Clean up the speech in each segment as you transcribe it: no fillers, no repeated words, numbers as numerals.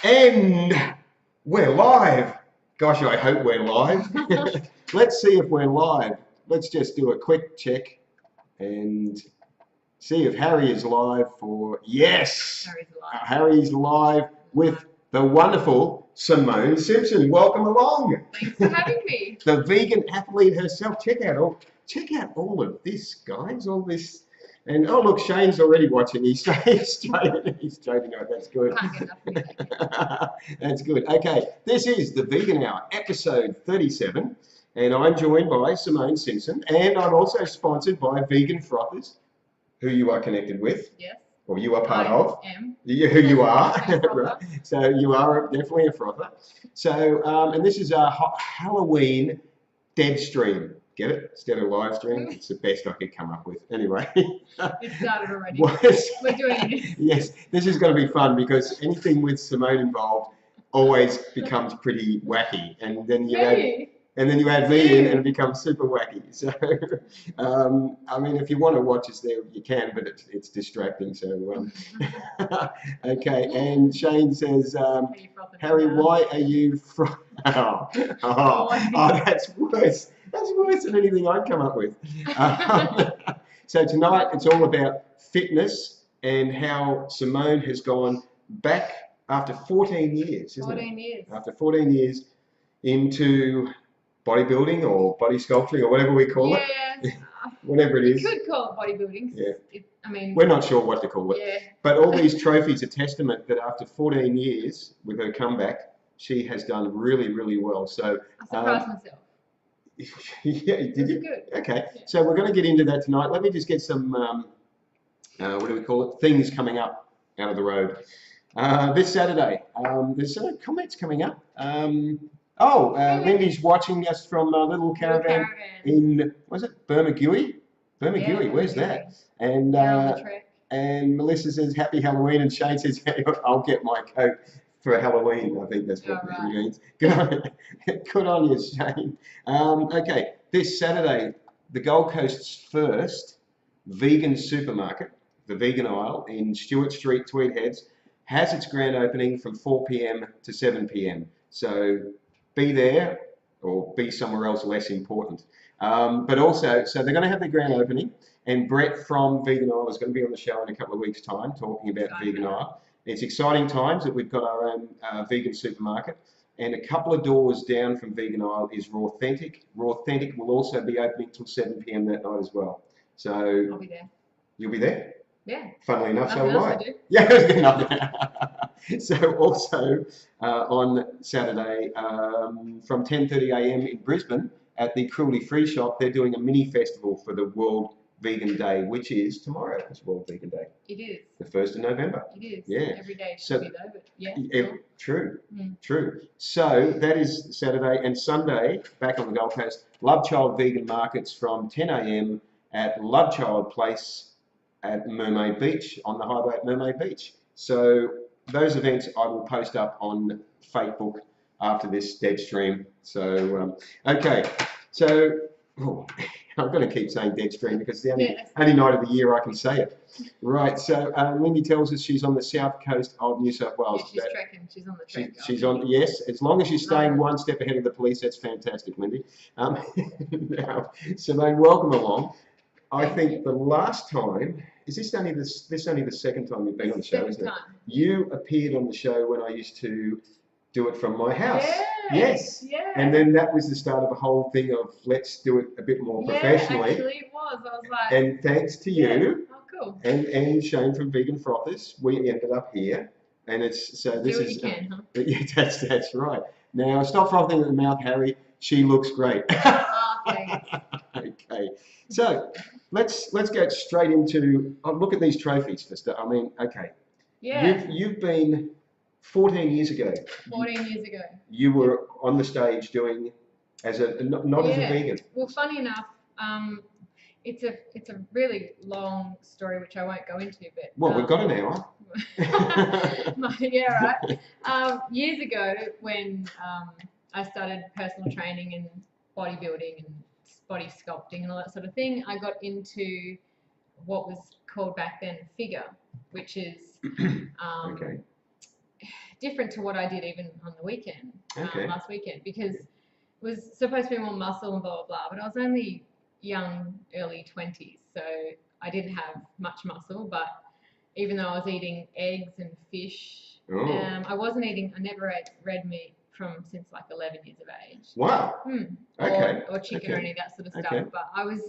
And we're live. Gosh, I hope we're live. Let's see if we're live. Let's just do a quick check and see if Harry is live for... Yes! Harry's live with the wonderful Simone Simpson. Welcome along. Thanks for having me. The vegan athlete herself. Check out all of this, guys. All this... And oh look, Shane's already watching. He's joking. That's good. Can't get enough music. That's good. Okay, this is the Vegan Hour, episode 37, and I'm joined by Simone Simpson, and I'm also sponsored by Vegan Frothers, who you are connected with. Yes. Or you are part I of. am. Who you are. Right. So you are definitely a frother. So, and this is a Halloween dead stream. Get it? Instead of live stream, it's the best I could come up with. Anyway. It started already. We're doing it. Yes, this is going to be fun because anything with Simone involved always becomes pretty wacky, and then you add me in, and it becomes super wacky. So, I mean, if you want to watch us there, you can, but it's distracting. So, okay. And Shane says, Harry, why are you from? Oh, that's worse. That's worse than anything I'd come up with. So tonight it's all about fitness and how Simone has gone back after 14 years, isn't it? 14 years. After 14 years into bodybuilding or body sculpting or whatever we call it. Whatever it is. You could call it bodybuilding. Yeah. I mean, we're not sure what to call it. Yeah. But all these trophies are testament that after 14 years with her comeback, she has done really, really well. So I surprised myself. Yeah, did you? Good. Okay, yeah. So we're going to get into that tonight. Let me just get some, what do we call it, things coming up out of the road. This Saturday, there's some comments coming up. Lindy's watching us from a little caravan in, was it Bermagui? Bermagui, yeah, where's that? And Melissa says, Happy Halloween, and Shane says, I'll get my coat for Halloween. I think that's what it means. Good on you, Shane. Okay, this Saturday, the Gold Coast's first vegan supermarket, the Vegan Aisle in Stewart Street, Tweed Heads, has its grand opening from 4 p.m. to 7 p.m. So be there or be somewhere else less important. But also, so they're going to have their grand opening, and Brett from Vegan Aisle is going to be on the show in a couple of weeks' time talking about Vegan Aisle. It's exciting times that we've got our own vegan supermarket, and a couple of doors down from Vegan Aisle is Rawthentic. Rawthentic will also be opening till 7 p.m. that night as well. So I'll be there. You'll be there? Yeah. Funnily enough, so will I. Do. Yeah, it was good enough. So also on Saturday from 10:30 a.m. in Brisbane at the Cruelty Free Shop, they're doing a mini festival for the World Vegan Day, which is tomorrow. It's World Vegan Day. It is. The 1st of November. It is. Yeah. Every day should be though, but yeah. True. True. So that is Saturday, and Sunday, back on the Gold Coast, Love Child Vegan Markets from 10 a.m. at Love Child Place at Mermaid Beach, on the highway at Mermaid Beach. So those events I will post up on Facebook after this dead stream. So, okay. So, I'm going to keep saying dead stream because it's the only night of the year I can say it. Right, so Lindy tells us she's on the south coast of New South Wales. Yeah, she's trekking. She's on the trek. She's on, yes, as long as you're staying one step ahead of the police, that's fantastic, Lindy. Now, Simone, welcome along. I think the last time, is this only the second time you've been on the show, isn't it? You appeared on the show when I used to do it from my house. Yes. Yeah. And then that was the start of a whole thing of let's do it a bit more professionally. Actually it was. I was like. And thanks to you. Oh, cool. And Shane from Vegan Frothers, we ended up here. And it's so this is. You can, huh? Yeah, that's right. Now stop frothing at the mouth, Harry. She looks great. Oh, thanks. Okay. So let's go straight into look at these trophies for stuff. I mean, okay. Yeah. You've been 14 years ago. 14 years ago. You were on the stage doing as a not as a vegan. Well, funny enough, it's a really long story which I won't go into, but well, we've got an hour. Yeah, right. Years ago, when I started personal training and bodybuilding and body sculpting and all that sort of thing, I got into what was called back then figure, which is different to what I did even on the weekend, Okay. last weekend, because it was supposed to be more muscle and blah, blah, blah, but I was only young, early 20s, so I didn't have much muscle, but even though I was eating eggs and fish, I never ate red meat since like 11 years of age. Wow. Okay. Or chicken or any of that sort of stuff. Okay. But I was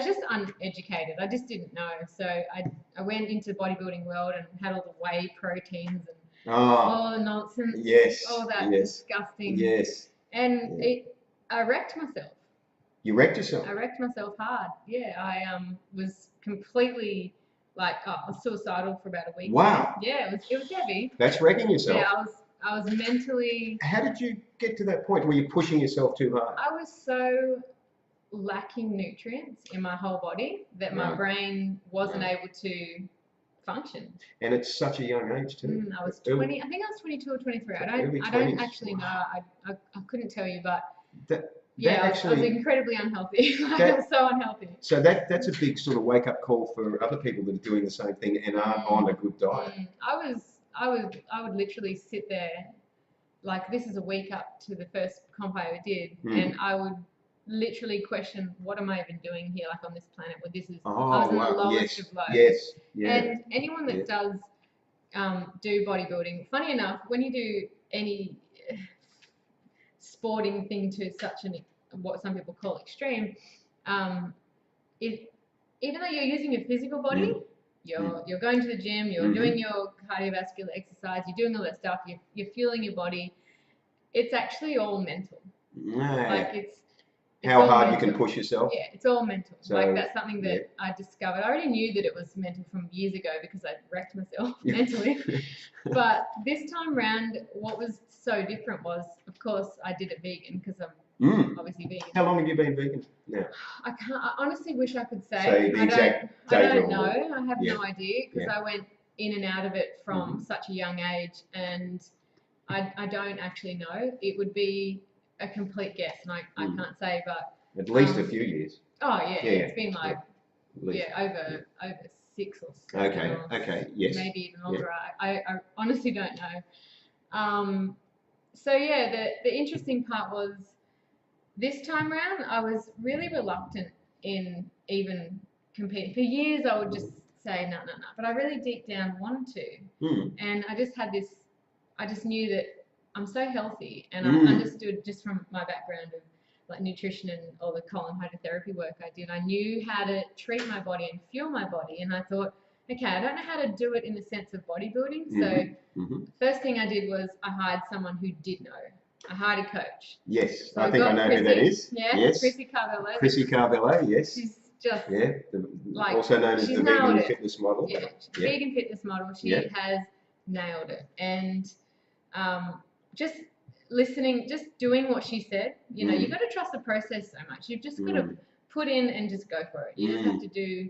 just uneducated. I just didn't know. So I went into the bodybuilding world and had all the whey proteins and all the nonsense. Yes. All that disgusting. Yes. And I wrecked myself. You wrecked yourself? I wrecked myself hard. Yeah. I was completely I was suicidal for about a week. Wow. Yeah, it was heavy. That's wrecking yourself. Yeah, I was mentally. How did you get to that point where you're pushing yourself too hard? I was so lacking nutrients in my whole body that my brain wasn't able to function. And it's such a young age too. I was 20. I think I was 22 or 23. I don't actually know. I couldn't tell you, but. I was incredibly unhealthy. I was so unhealthy. So that's a big sort of wake-up call for other people that are doing the same thing and aren't on a good diet. I would literally sit there, like this is a week up to the first comp I ever did, and I would literally question, what am I even doing here, like on this planet where this is, I was in the lowest of lows. Yes, yeah. And anyone that does do bodybuilding, funny enough, when you do any sporting thing to such what some people call extreme, even though you're using your physical body, you're going to the gym, you're doing your cardiovascular exercise, you're doing all that stuff, you're fueling your body. It's actually all mental. Like it's how hard mental. You can push yourself. Yeah, it's all mental. So, like that's something that I discovered. I already knew that it was mental from years ago because I wrecked myself mentally. But this time round, what was so different was, of course, I did it vegan because I'm obviously vegan. How long have you been vegan now? I honestly wish I could say. The exact date. I don't know. I have no idea because I went in and out of it from such a young age, and I don't actually know. It would be a complete guess, and I can't say, but at least a few years. Oh yeah, it's been like over 6 or 7. Okay, yes. Maybe even longer. I honestly don't know. So yeah, the interesting part was this time round I was really reluctant in even competing. For years I would just say no, but I really deep down wanted to, and I just had this. I just knew that I'm so healthy, and I understood just from my background of like nutrition and all the colon hydrotherapy work I did. I knew how to treat my body and fuel my body, and I thought, okay, I don't know how to do it in the sense of bodybuilding. So first thing I did was I hired someone who did know. I hired a coach. Yes, so I think I know who that is. Yeah, yes. Chrissy Carvello. Chrissy Carvello, yes. She's just also known as the vegan fitness model. Yeah, vegan fitness model. She has nailed it, and just listening, just doing what she said. You know, you've got to trust the process so much. You've just got to put in and just go for it. You don't have to do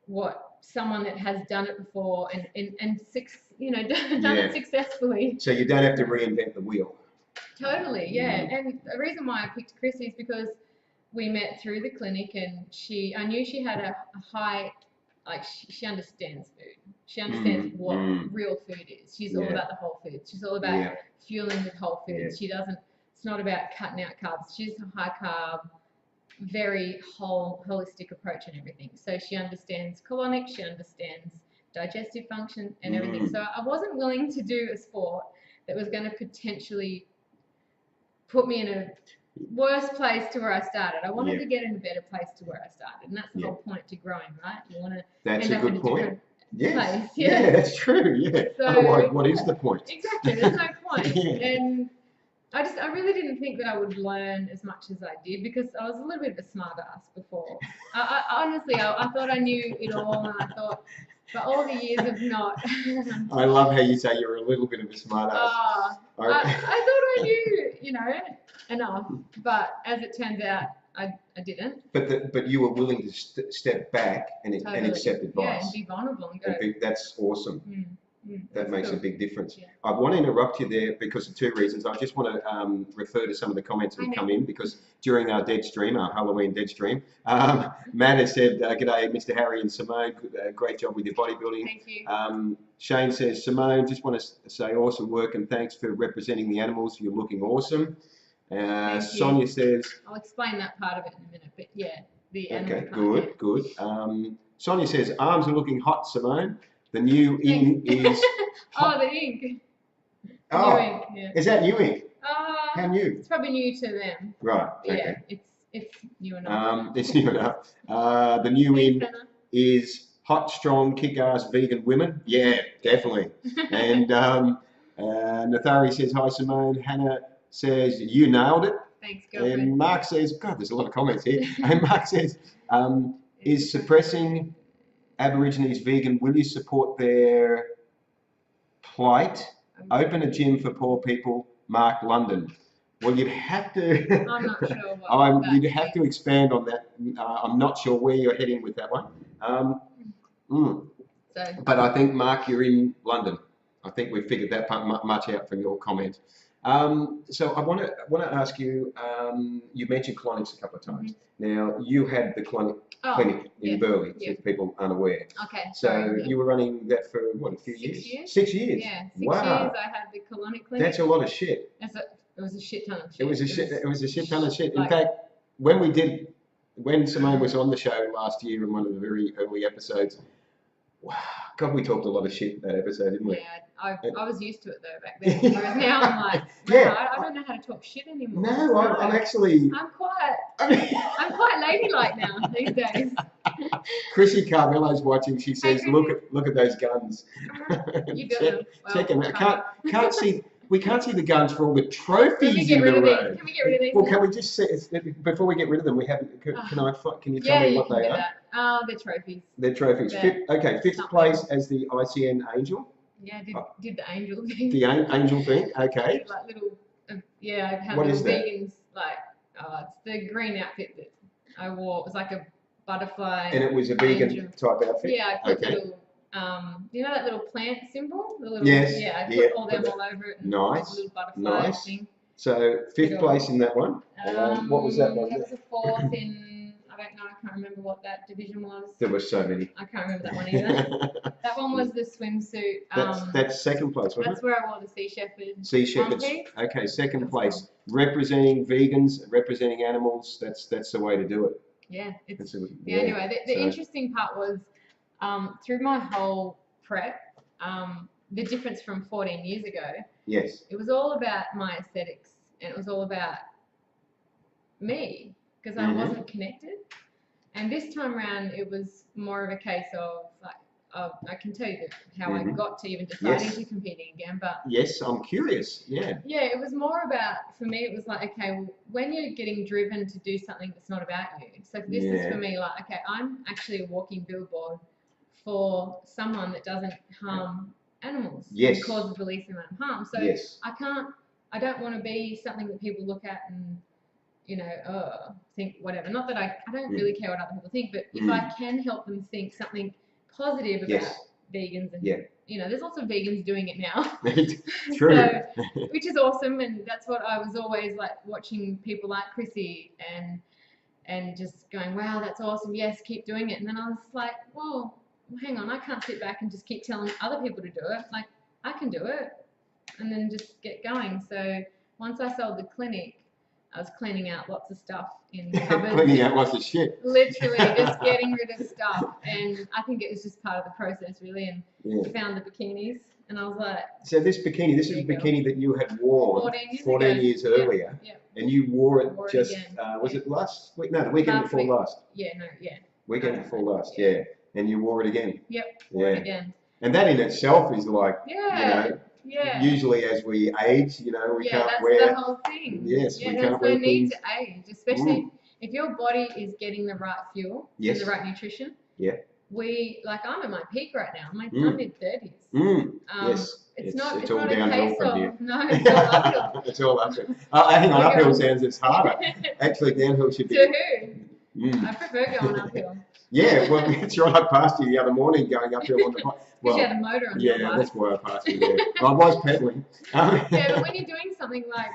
what someone that has done it before and done it successfully. So you don't have to reinvent the wheel. Totally, yeah. And the reason why I picked Chrissy is because we met through the clinic, and I knew she had a high, like she understands food. She understands what real food is. She's all about the whole foods. She's all about fueling with whole foods. She doesn't. It's not about cutting out carbs. She's a high carb, very holistic approach and everything. So she understands colonic. She understands digestive function and everything. So I wasn't willing to do a sport that was going to potentially put me in a worse place to where I started. I wanted to get in a better place to where I started, and that's the whole point to growing, right? You want to. That's a good point. Place. Yeah, that's true. Yeah. So, otherwise, what is the point? Exactly. There's no point. And I really didn't think that I would learn as much as I did because I was a little bit of a smart ass before. Honestly, I thought I knew it all, and I thought, for all the years of not. I love how you say you're a little bit of a smart ass. I thought I knew, enough, but as it turns out, I didn't. But you were willing to step back and accept advice. Yeah, and be vulnerable and go. That's awesome. That makes cool. a big difference. Yeah. I want to interrupt you there because of two reasons. I just want to refer to some of the comments that have come in, because during our dead stream, our Halloween dead stream, Matt has said, "G'day, Mr. Harry and Simone. Great job with your bodybuilding." Thank you. Shane says, "Simone, just want to say awesome work and thanks for representing the animals. You're looking awesome." Sonia says, "I'll explain that part of it in a minute, but yeah, the animal okay, part, good. Sonia says, "Arms are looking hot, Simone. The new ink is..." Oh, the ink. Oh, new ink, yeah. Is that new ink? How new? It's probably new to them. Right. Okay. Yeah, it's new enough. It's new enough. The new ink is hot, strong, kick-ass vegan women. Yeah, definitely. And Nathari says, "Hi, Simone." Hannah says, "You nailed it." Thanks, girlfriend. And Mark says, God, there's a lot of comments here. And Mark says, "Is suppressing Aborigines vegan? Will you support their plight? Open a gym for poor people." Mark, London. Well, you'd have to. I'm not sure what you'd have to expand on that. I'm not sure where you're heading with that one. But I think, Mark, you're in London. I think we've figured that part much out from your comment. So I want to ask you. You mentioned colonics a couple of times. Now you had the clinic in Burley, if people aren't aware. Okay. So you were running that for what, a few years? 6 years. 6 years. Yeah, 6 wow. years. I had the colonic clinic. That's a lot of shit. It was a shit ton of shit. It was a shit ton of shit. In fact, when Simone was on the show last year in one of the very early episodes, wow, God, we talked a lot of shit in that episode, didn't we? Yeah, I was used to it though back then. Whereas now I'm like, wow, I don't know how to talk shit anymore. No, I'm actually. I'm quite ladylike now these days. Chrissy Carvello's watching. She says, "Look at those guns." You got them. Well, check them out. Can't see. We can't see the guns for all the trophies in the road. Can we get rid of these? Well, can we just say, before we get rid of them, we haven't. Can you tell me what they are? They're trophies. They're trophies. Fifth place as the ICN Angel. Yeah, did the angel thing. The angel thing. Okay. Like little, I've had what little is that? vegans it's the green outfit that I wore. It was like a butterfly. And it was a vegan type outfit. Yeah, I put little. You know that little plant symbol? The little, yes. Yeah, I put all them all over it. And nice. A little butterfly thing. So fifth place in that one. What was that one? That was a fourth in. I don't know. I can't remember what that division was. There were so many. I can't remember that one either. That one was the swimsuit. That's second place, wasn't it? That's where I wore the Sea Shepherd. Sea Shepherds. Okay, second place. Cool. Representing vegans, representing animals. That's the way to do it. Yeah. Anyway, the interesting part was through my whole prep, the difference from 14 years ago. Yes. It was all about my aesthetics, and it was all about me, because I wasn't connected. And this time around, it was more of a case of I can tell you how I got to even deciding to competing again. But yes, I'm curious. Yeah. Yeah, it was more about, for me, it was like, okay, well, when you're getting driven to do something that's not about you. So this is for me like, okay, I'm actually a walking billboard for someone that doesn't harm animals. Yes. And causes the least amount of harm. So I don't want to be something that people look at and, think whatever. Not that I don't really care what other people think, but if I can help them think something positive about vegans, and there's lots of vegans doing it now. True. So, which is awesome, and that's what I was always like, watching people like Chrissy and just going, wow, that's awesome, yes, keep doing it. And then I was like, well, hang on, I can't sit back and just keep telling other people to do it. Like, I can do it, and then just get going. So once I sold the clinic, I was cleaning out lots of stuff in the cupboard. Cleaning out lots of shit. Literally, just getting rid of stuff. And I think it was just part of the process, really. And found the bikinis, and I was like... So this bikini, this is a bikini that you had worn 14 years earlier. Yep. And you wore it just, was it last week? No, the weekend before last. Weekend before last, And you wore it again. Yep, wore it again. And that in itself is like, usually as we age, we can't wear... that's the whole thing. Yes, we can't wear no need to age, especially if your body is getting the right fuel and the right nutrition. Yeah. I'm at my peak right now. I'm mid-30s. It's all downhill from here. No, it's all uphill. It's all uphill. Hang on, uphill sounds it's harder. Actually, downhill should be... To who? I prefer going uphill. Yeah, well, that's right. I passed you the other morning going uphill on the bike. Because you had a motor on your yeah, bike. that's why I passed you there. I was pedaling. Yeah, but when you're doing something like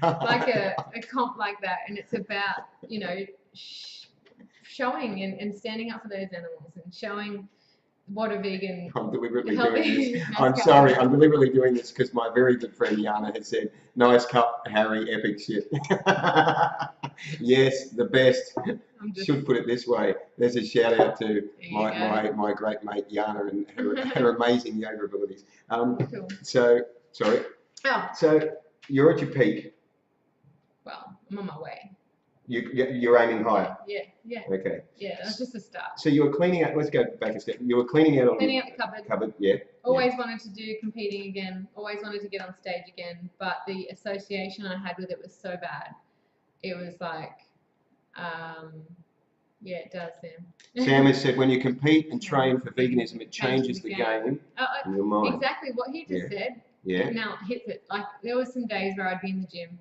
a comp like that, and it's about, you know, showing and standing up for those animals and showing what a vegan. I'm deliberately healthy doing this. nice I'm cup. sorry, I'm deliberately doing this because my very good friend Yana has said, "Nice cup, Harry, epic shit." Yes, the best. Should put it this way. There's a shout out to my great mate Yana and her amazing yoga abilities. Cool. So, sorry. Oh. So, you're at your peak. Well, I'm on my way. You're aiming higher. Yeah, yeah. Okay. Yeah, that's just a start. So you were cleaning out. Let's go back a step. You were cleaning out the cupboard. Cupboard, yeah. Always wanted to do competing again. Always wanted to get on stage again. But the association I had with it was so bad. It was like, yeah, it does, Sam. Sam has said when you compete and train for veganism, it changes the game in your mind. Exactly what he just said. Yeah. Now it hits it. Like there was some days where I'd be in the gym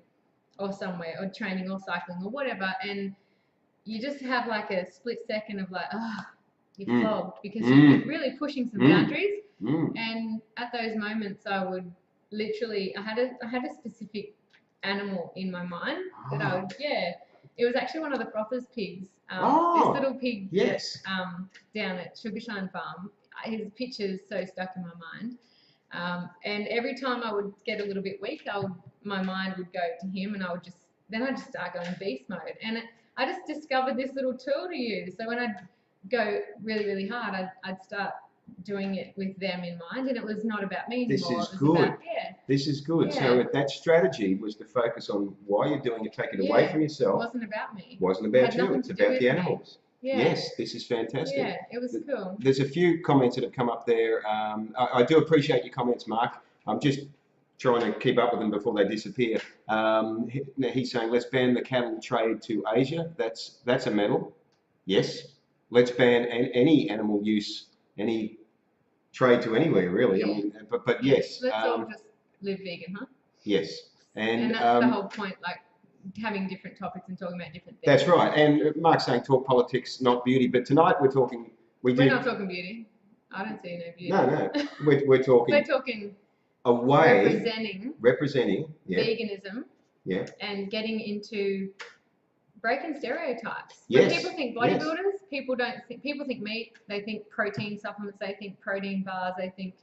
or somewhere or training or cycling or whatever, and you just have like a split second of like, you're flogged because you're really pushing some boundaries. And at those moments, I would literally, I had a specific animal in my mind that I would, it was actually one of the Frothin's pigs. This little pig, down at Sugarshine Farm. His picture's so stuck in my mind. And every time I would get a little bit weak, my mind would go to him, and I'd just start going beast mode. And I just discovered this little tool to use. So when I'd go really, really hard, I'd start doing it with them in mind, and it was not about me anymore. This is good. This is good. Yeah. So if that strategy was to focus on why you're doing it, take it away from yourself. It wasn't about me. It wasn't about you. It's about the animals. Yeah. Yes, this is fantastic. Yeah, it was cool. There's a few comments that have come up there. I do appreciate your comments, Mark. I'm just trying to keep up with them before they disappear. He's saying, let's ban the cattle trade to Asia. That's a medal. Yes. Let's ban any animal use, any trade to anywhere, really. I mean, but yes. Let's all just live vegan, huh? Yes. And that's the whole point, like having different topics and talking about different things. That's right. And Mark's saying talk politics, not beauty. But tonight we're talking. We're not talking beauty. I don't see no beauty. No. We're talking. We're talking. A way representing yeah. veganism. Yeah. And getting into breaking stereotypes. Yes. When people think bodybuilders, people think meat, they think protein supplements, they think protein bars, they think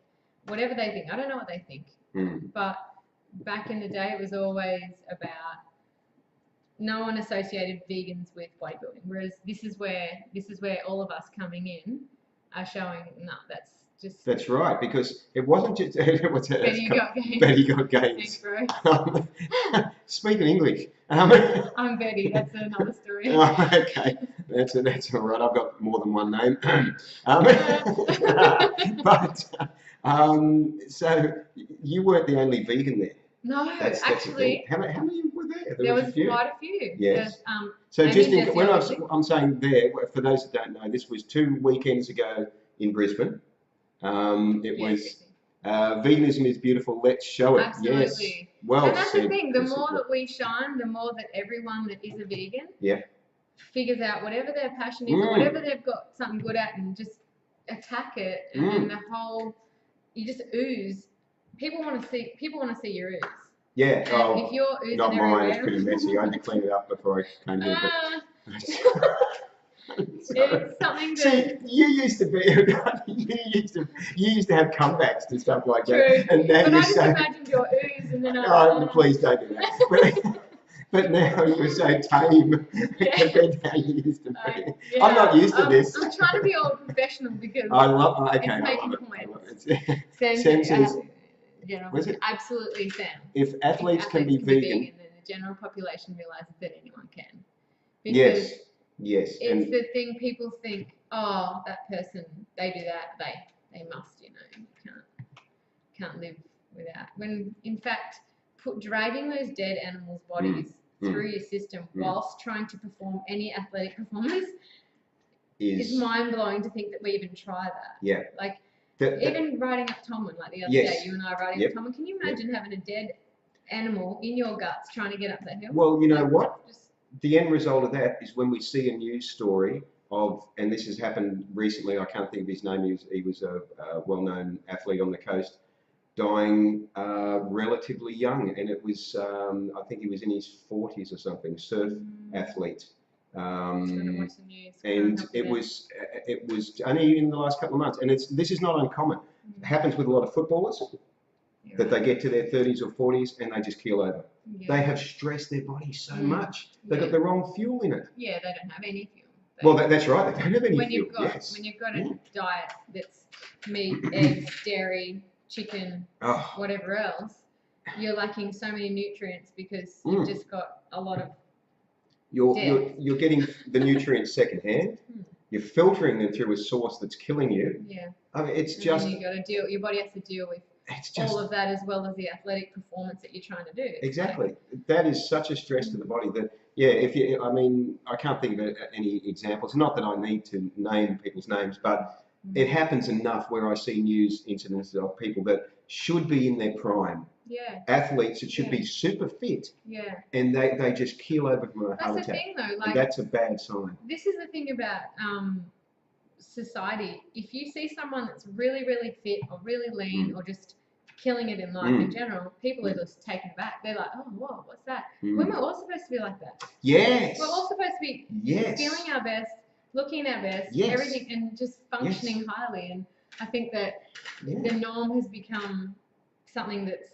whatever they think. I don't know what they think. But back in the day, it was always about no one associated vegans with bodybuilding. Whereas this is where all of us coming in are showing, no, that's right, because it wasn't just Betty got gains. Betty got gains. Thanks, bro. Speaking English. I'm Betty. That's another story. Okay, that's all right. I've got more than one name. So you weren't the only vegan there. No, actually. How many were there? There was quite a few. Yes. So just when I'm saying there, for those that don't know, this was 2 weekends ago in Brisbane. It was veganism is beautiful. Let's show it. Absolutely. Yes. Well, and that's the thing. The more that we shine, the more that everyone that is a vegan figures out whatever their passion is, or whatever they've got something good at, and just attack it. And then the whole, you just ooze. People want to see your ooze. Yeah. And if you're oozing not everywhere, mine. It's pretty messy. I had to clean it up before I came here. It's something that... See, you used to have comebacks to stuff like True. that, and now but you're I just imagined your ooze, and then please don't do that. But now you're so tame compared to how you used to be. I'm not used to this. I'm trying to be all professional because it's making points. Sam says, was it? Absolutely, Sam. If athletes can be vegan, then the general population realizes that anyone can. Because yes. It's the thing people think, oh, that person, they do that, they must, can't live without. When in fact, dragging those dead animals' bodies through your system whilst trying to perform any athletic performance is mind-blowing to think that we even try that. Yeah. Like, even riding up Tomlin, like the other day, you and I riding up Tomlin, can you imagine having a dead animal in your guts trying to get up that hill? Well, you know what? The end result of that is when we see a news story and this has happened recently. I can't think of his name. He was a well-known athlete on the coast, dying relatively young, and it was I think he was in his 40s or something. Surf athlete. And it was only in the last couple of months, and this is not uncommon. It happens with a lot of footballers that they get to their 30s or 40s and they just keel over. They have stressed their body so much. They've got the wrong fuel in it. Yeah, they don't have any fuel. Well, that's right. They don't have any fuel. When you've got a diet that's meat, eggs, dairy, chicken, whatever else, you're lacking so many nutrients because you've just got a lot of You're getting the nutrients secondhand. You're filtering them through a source that's killing you. Yeah. I mean, it's just. You got to deal. Your body has to deal with all of that as well as the athletic performance that you're trying to do. Exactly. That is such a stress to the body that if you. I mean, I can't think of any examples. Not that I need to name people's names, but it happens enough where I see news incidents of people that should be in their prime. Yeah. Athletes that should be super fit. Yeah. And they just keel over from a heart attack. That's the thing though, like, and that's a bad sign. This is the thing about society. If you see someone that's really, really fit or really lean or just killing it in life in general, people are just taken aback. They're like, oh, whoa, what's that? When we're all supposed to be like that. Yes. We're all supposed to be feeling our best, looking our best, everything, and just functioning highly. And I think that the norm has become something that's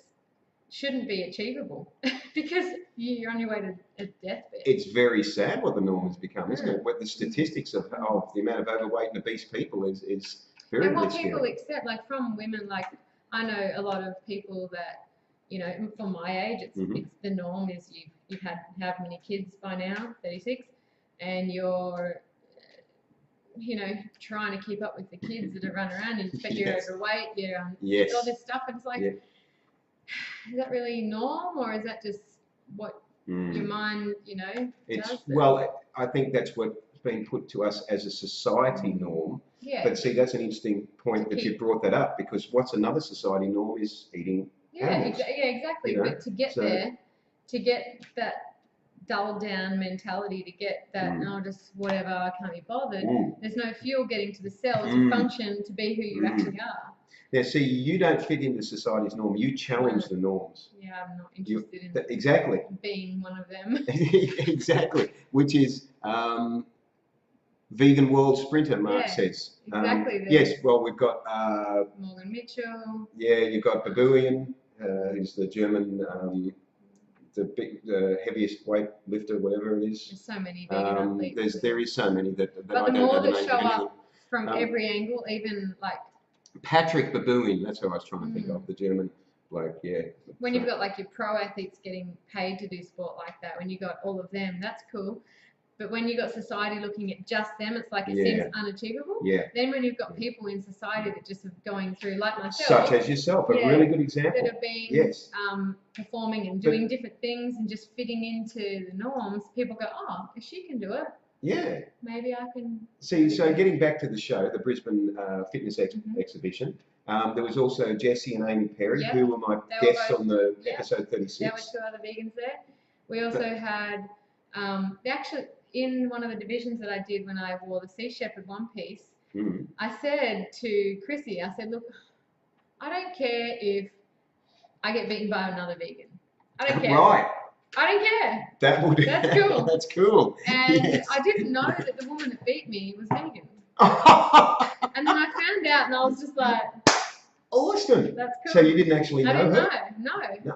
shouldn't be achievable because you're on your way to a deathbed. It's very sad what the norm has become, isn't it? What the statistics of the amount of overweight and obese people is very, and what very people scary. accept, like from women, like I know a lot of people that, you know, from my age, it's the norm is you've had how many kids by now, 36, and you're you know, trying to keep up with the kids that are running around, but you're overweight, you're all this stuff, and it's like, is that really norm, or is that just what your mind, you know, does? Well, I think that's what's been put to us as a society norm. Yeah. But see, that's an interesting point that you brought that up, because what's another society norm is eating animals. Exactly. You know? But to get there, to get that dull down mentality, to get that, just whatever, I can't be bothered, there's no fuel getting to the cells to function, to be who you actually are. Yeah, see, you don't fit into society's norm. You challenge the norms. Yeah, I'm not interested in being one of them. Exactly, which is vegan world sprinter, Mark says. Exactly. Yes, well, we've got Morgan Mitchell. Yeah, you've got Babuian, who's the German, the heaviest weight lifter, whatever it is. There's so many vegan athletes. There is so many that but the more that show up from every angle, even like Patrick Babuin, that's who I was trying to think of, the German bloke, When you've got like your pro athletes getting paid to do sport like that, when you got all of them, that's cool. But when you've got society looking at just them, it's like it seems unachievable. Yeah. Then when you've got people in society that just are going through, like myself. Such as yourself, a really good example. That have been performing and doing different things and just fitting into the norms, people go, oh, if she can do it, maybe I can. See, so getting back to the show, the Brisbane Fitness Exhibition, there was also Jessie and Amy Perry, who were my guests on the episode 36. There were two other vegans there. We also had, actually, in one of the divisions that I did when I wore the Sea Shepherd one piece, I said to Chrissy, I said, look, I don't care if I get beaten by another vegan. I don't care. Right. I don't care. That's cool. That's cool. And I didn't know that the woman that beat me was vegan. And then I found out, and I was just like, awesome. That's cool. So you didn't actually know her? I didn't know. No. Wow. I didn't know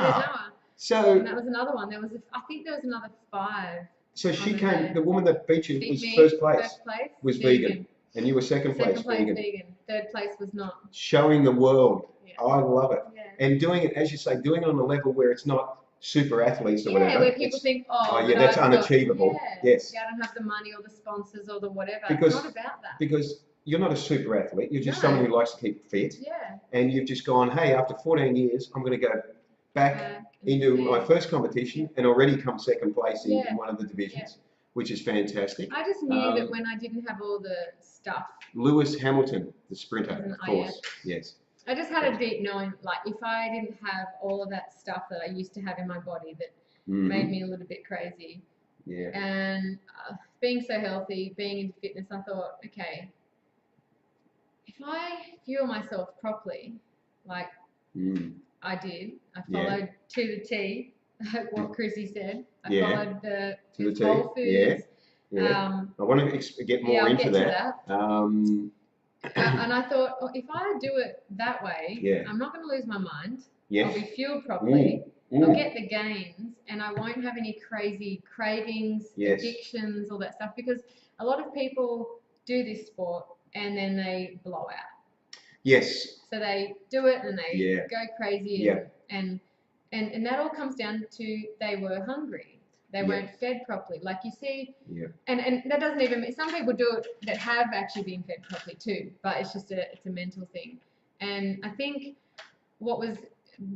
her. So. And that was another one. There was, I think there was another 5. So she came, the woman that beat you was first place. First place was vegan. And you were second place vegan. Third place was not. Showing the world. Yeah. I love it. Yeah. And doing it, as you say, doing it on a level where it's not super athletes or whatever. Yeah, where people think, that's unachievable. Yes. I don't have the money or the sponsors or the whatever. It's not about that. Because you're not a super athlete. You're just someone who likes to keep fit. Yeah. And you've just gone, hey, after 14 years, I'm going to go back into my first competition and already come second place in one of the divisions, which is fantastic. I just knew that when I didn't have all the stuff. Lewis Hamilton, the sprinter, of course. Yes. I just had a deep knowing, like, if I didn't have all of that stuff that I used to have in my body that made me a little bit crazy. Yeah. And being so healthy, being into fitness, I thought, okay, if I fuel myself properly, like I did, I followed to the T what Chrissy said. I followed the whole foods. I want to get more into that. And I thought, if I do it that way, I'm not going to lose my mind. I'll be fueled properly. I'll get the gains, and I won't have any crazy cravings, addictions, all that stuff. Because a lot of people do this sport and then they blow out. Yes. So they do it and they go crazy, and that all comes down to they were hungry. They weren't fed properly, like you see. And that doesn't even mean, some people do it that have actually been fed properly too, but it's just it's a mental thing. And I think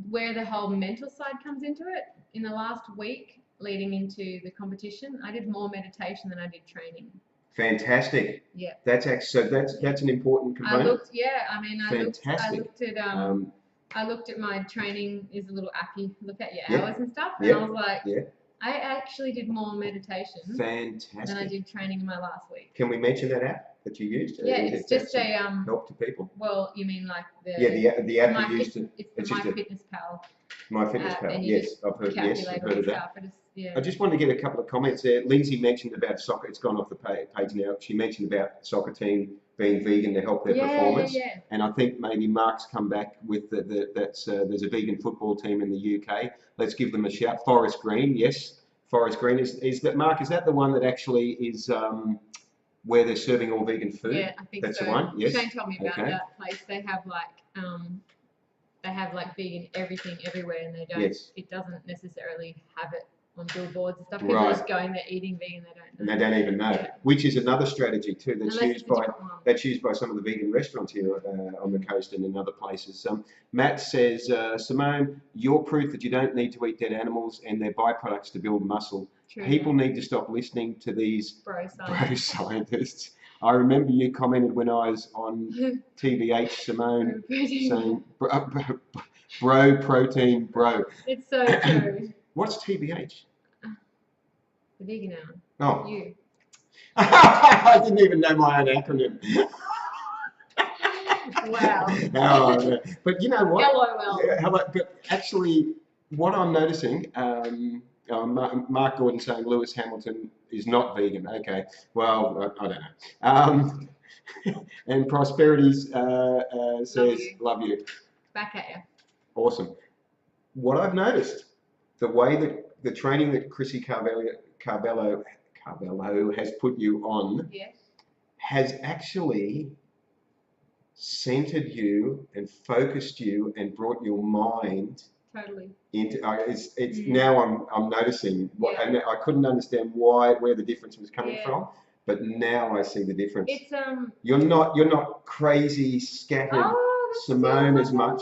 where the whole mental side comes into it, in the last week leading into the competition, I did more meditation than I did training. Fantastic. Yeah. That's an important component. I looked at my training is a little appy. Look at your hours and stuff, and I was like, I actually did more meditation than I did training in my last week. Can we mention that app that you used? Yeah, it's just a help to people. Well, you mean like the app you used? It's the MyFitnessPal. MyFitnessPal. Yes, I've heard of that. I just wanted to get a couple of comments there. Lindsay mentioned about soccer. It's gone off the page now. She mentioned about the soccer team being vegan to help their performance. And I think maybe Mark's come back with there's a vegan football team in the UK. Let's give them a shout. Forest Green, yes. Forest Green is that, Mark? Is that the one that actually is where they're serving all vegan food? Yeah, I think that's so. The one. Yes. Shane told me about that place. They have like vegan everything everywhere, and they don't. It doesn't necessarily have it on billboards and stuff. People are just going there eating vegan, they don't know. And they don't even know. Which is another strategy too that's used by some of the vegan restaurants here on the coast and in other places. Matt says, Simone, you're proof that you don't need to eat dead animals and their byproducts to build muscle. True, People need to stop listening to these bro scientists. I remember you commented when I was on TVH, Simone, saying bro protein bro. It's so true. What's TBH? The vegan hour. Oh. You. I didn't even know my own acronym. Wow. Oh, but you know what? LOL. Hello. But actually, what I'm noticing, Mark Gordon saying Lewis Hamilton is not vegan. Okay. Well, I don't know. And Prosperities says, love you. Back at you. Awesome. What I've noticed, the way that the training that Chrissy Carbello has put you on has actually centered you and focused you and brought your mind into now I'm noticing what and I couldn't understand where the difference was coming from, but now I see the difference. It's you're not crazy scattered Simone as much.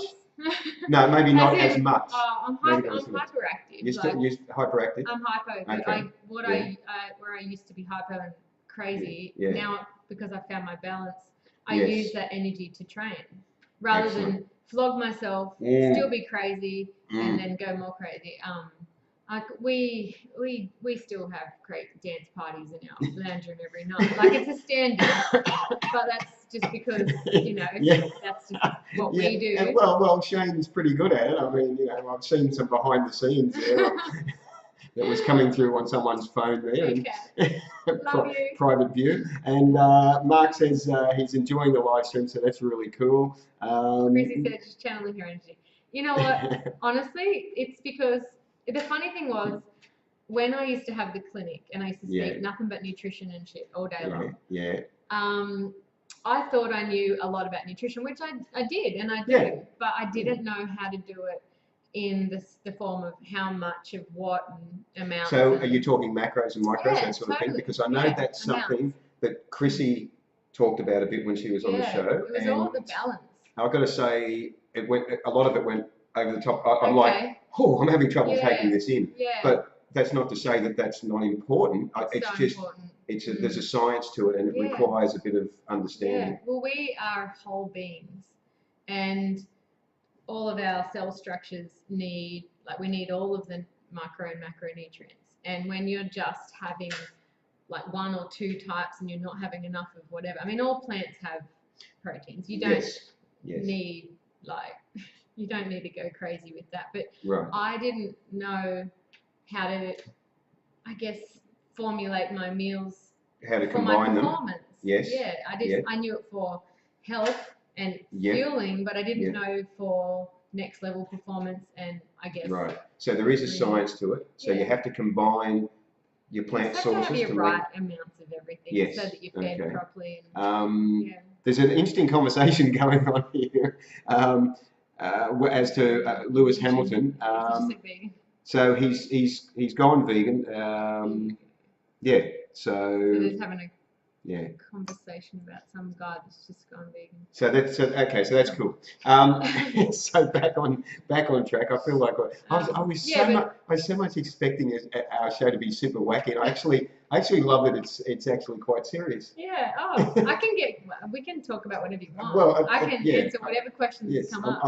No, maybe not as much. I'm hyperactive. You're hyperactive? I'm hypo. Okay. Where I used to be hypo and crazy, now because I found my balance, I use that energy to train rather than flog myself, still be crazy, and then go more crazy. Like we still have great dance parties in our lounge room every night. Like it's a standard, but that's just because that's just what we do. And well, Shane's pretty good at it. I mean, I've seen some behind the scenes there that was coming through on someone's phone there. Love you. Private view. And Mark says he's enjoying the live stream, so that's really cool. Chrissy said just channeling her energy. You know what? Honestly, it's because. The funny thing was, when I used to have the clinic and I used to speak nothing but nutrition and shit all day long, I thought I knew a lot about nutrition, which I did, and I do, but I didn't know how to do it in the form of how much of what and amounts. So are you talking macros and micros, that sort of thing? Because I know that's something that Chrissy talked about a bit when she was on the show. It was all the balance. I've got to say, a lot of it went over the top. I'm like, I'm having trouble taking this in. But that's not to say that that's not important. It's so just important. There's a science to it, and it requires a bit of understanding. Well, we are whole beings, and all of our cell structures we need all of the micro and macronutrients. And when you're just having like 1 or 2 types and you're not having enough of whatever. I mean, all plants have proteins. You don't need you don't need to go crazy with that. But I didn't know how to, I guess, formulate my meals how to for combine my performance. Yes. Yeah, I knew it for health and fueling, but I didn't know for next level performance and I guess. Right. So there is a science to it. So you have to combine your plant sources. You have to have your right amounts of everything so that you're fed properly. And, there's an interesting conversation going on here as to Lewis Hamilton. So he's gone vegan. So there's having a conversation about some guy that's just gone vegan. So that's cool. So back on track. I feel like I was so much expecting our show to be super wacky, and I actually love that it's actually quite serious. Yeah. Oh, we can talk about whatever you want. Well, I can answer whatever questions come up.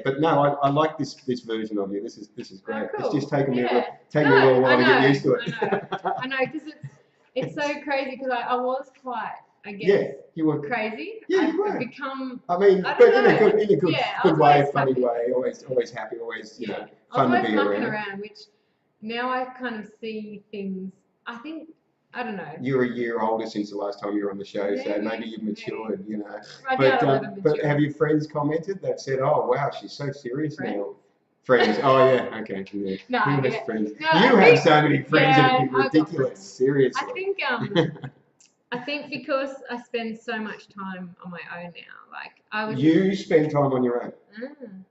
But no, I like this version of you. This is great. Oh, cool. It's just taken me a little while to get used to it. I know, because it's so crazy because I was quite, I guess, you were crazy. Yeah, you were. I've become. I mean, but in a good way, funny way, always happy, always fun to be around. Which now I kind of see things. I don't know. You're a year older since the last time you were on the show, so maybe you've matured, But have your friends commented? They've said, "Oh, wow, she's so serious now." Friends. Oh yeah. Okay. Yeah. No, Who has friends? You have so many friends that would be ridiculous. Seriously. I think because I spend so much time on my own now. You spend time on your own.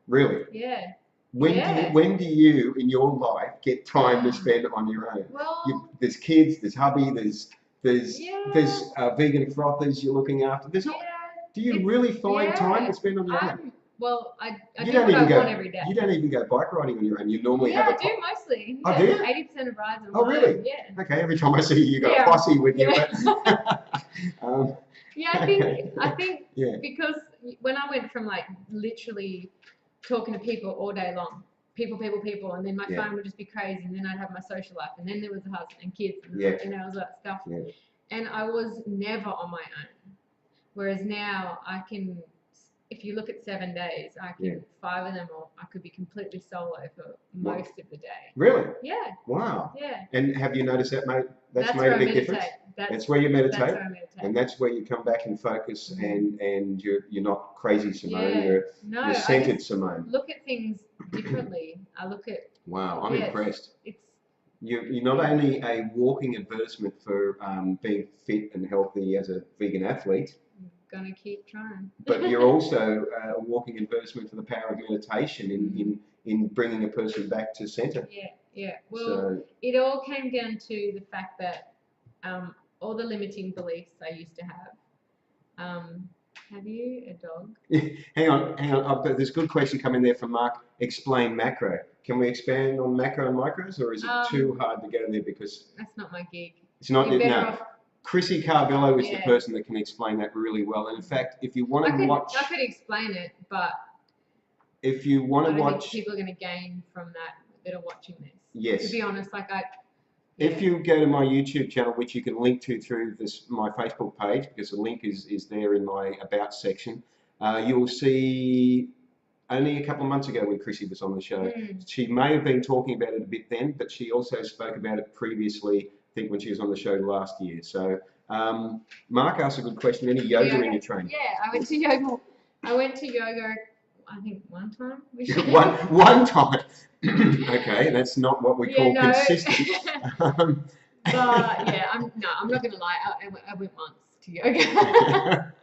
Really? Yeah. When do you in your life get time to spend on your own? Well, there's kids, there's hubby, there's vegan frothers you're looking after. Do you really find time to spend on your own? Well, I do what I want every day. You don't even go bike riding on your own. You normally have I do mostly. Oh, do you? 80% of rides are really? Yeah. Okay, every time I see you, got a posse with you. I think because when I went from literally talking to people all day long, people, and then my phone would just be crazy, and then I'd have my social life, and then there was the husband and kids, and all that stuff. Yeah. And I was never on my own. Whereas now I can. If you look at 7 days, I can 5 of them, or I could be completely solo for most of the day. Really? Yeah. Wow. Yeah. And have you noticed that that's made a big difference? That's where you meditate. That's where I meditate. And that's where you come back and focus, and you're not crazy Simone. You're centered Simone. Look at things differently. I look at. Wow, I'm impressed. You're not only a walking advertisement for being fit and healthy as a vegan athlete. Gonna keep trying. But you're also a walking advertisement for the power of meditation in bringing a person back to center. Yeah. Well, it all came down to the fact that all the limiting beliefs I used to have. Have you a dog? Hang on. There's a good question coming there from Mark. Explain macro. Can we expand on macro and micros, or is it too hard to go there because that's not my gig? It's not. Chrissy Carbello is the person that can explain that really well. And in fact, if you want to watch... I could explain it, but... If you want to watch... think people are going to gain from that are watching this. Yes. To be honest, If you go to my YouTube channel, which you can link to through my Facebook page, because the link is there in my About section, you'll see... Only a couple of months ago when Chrissy was on the show, she may have been talking about it a bit then, but she also spoke about it previously, I think when she was on the show last year. So Mark asked a good question. Any yoga in your training? Yeah, I went to yoga. I think one time. one time. Okay, that's not what we call consistent. But I'm not gonna lie. I went once to yoga.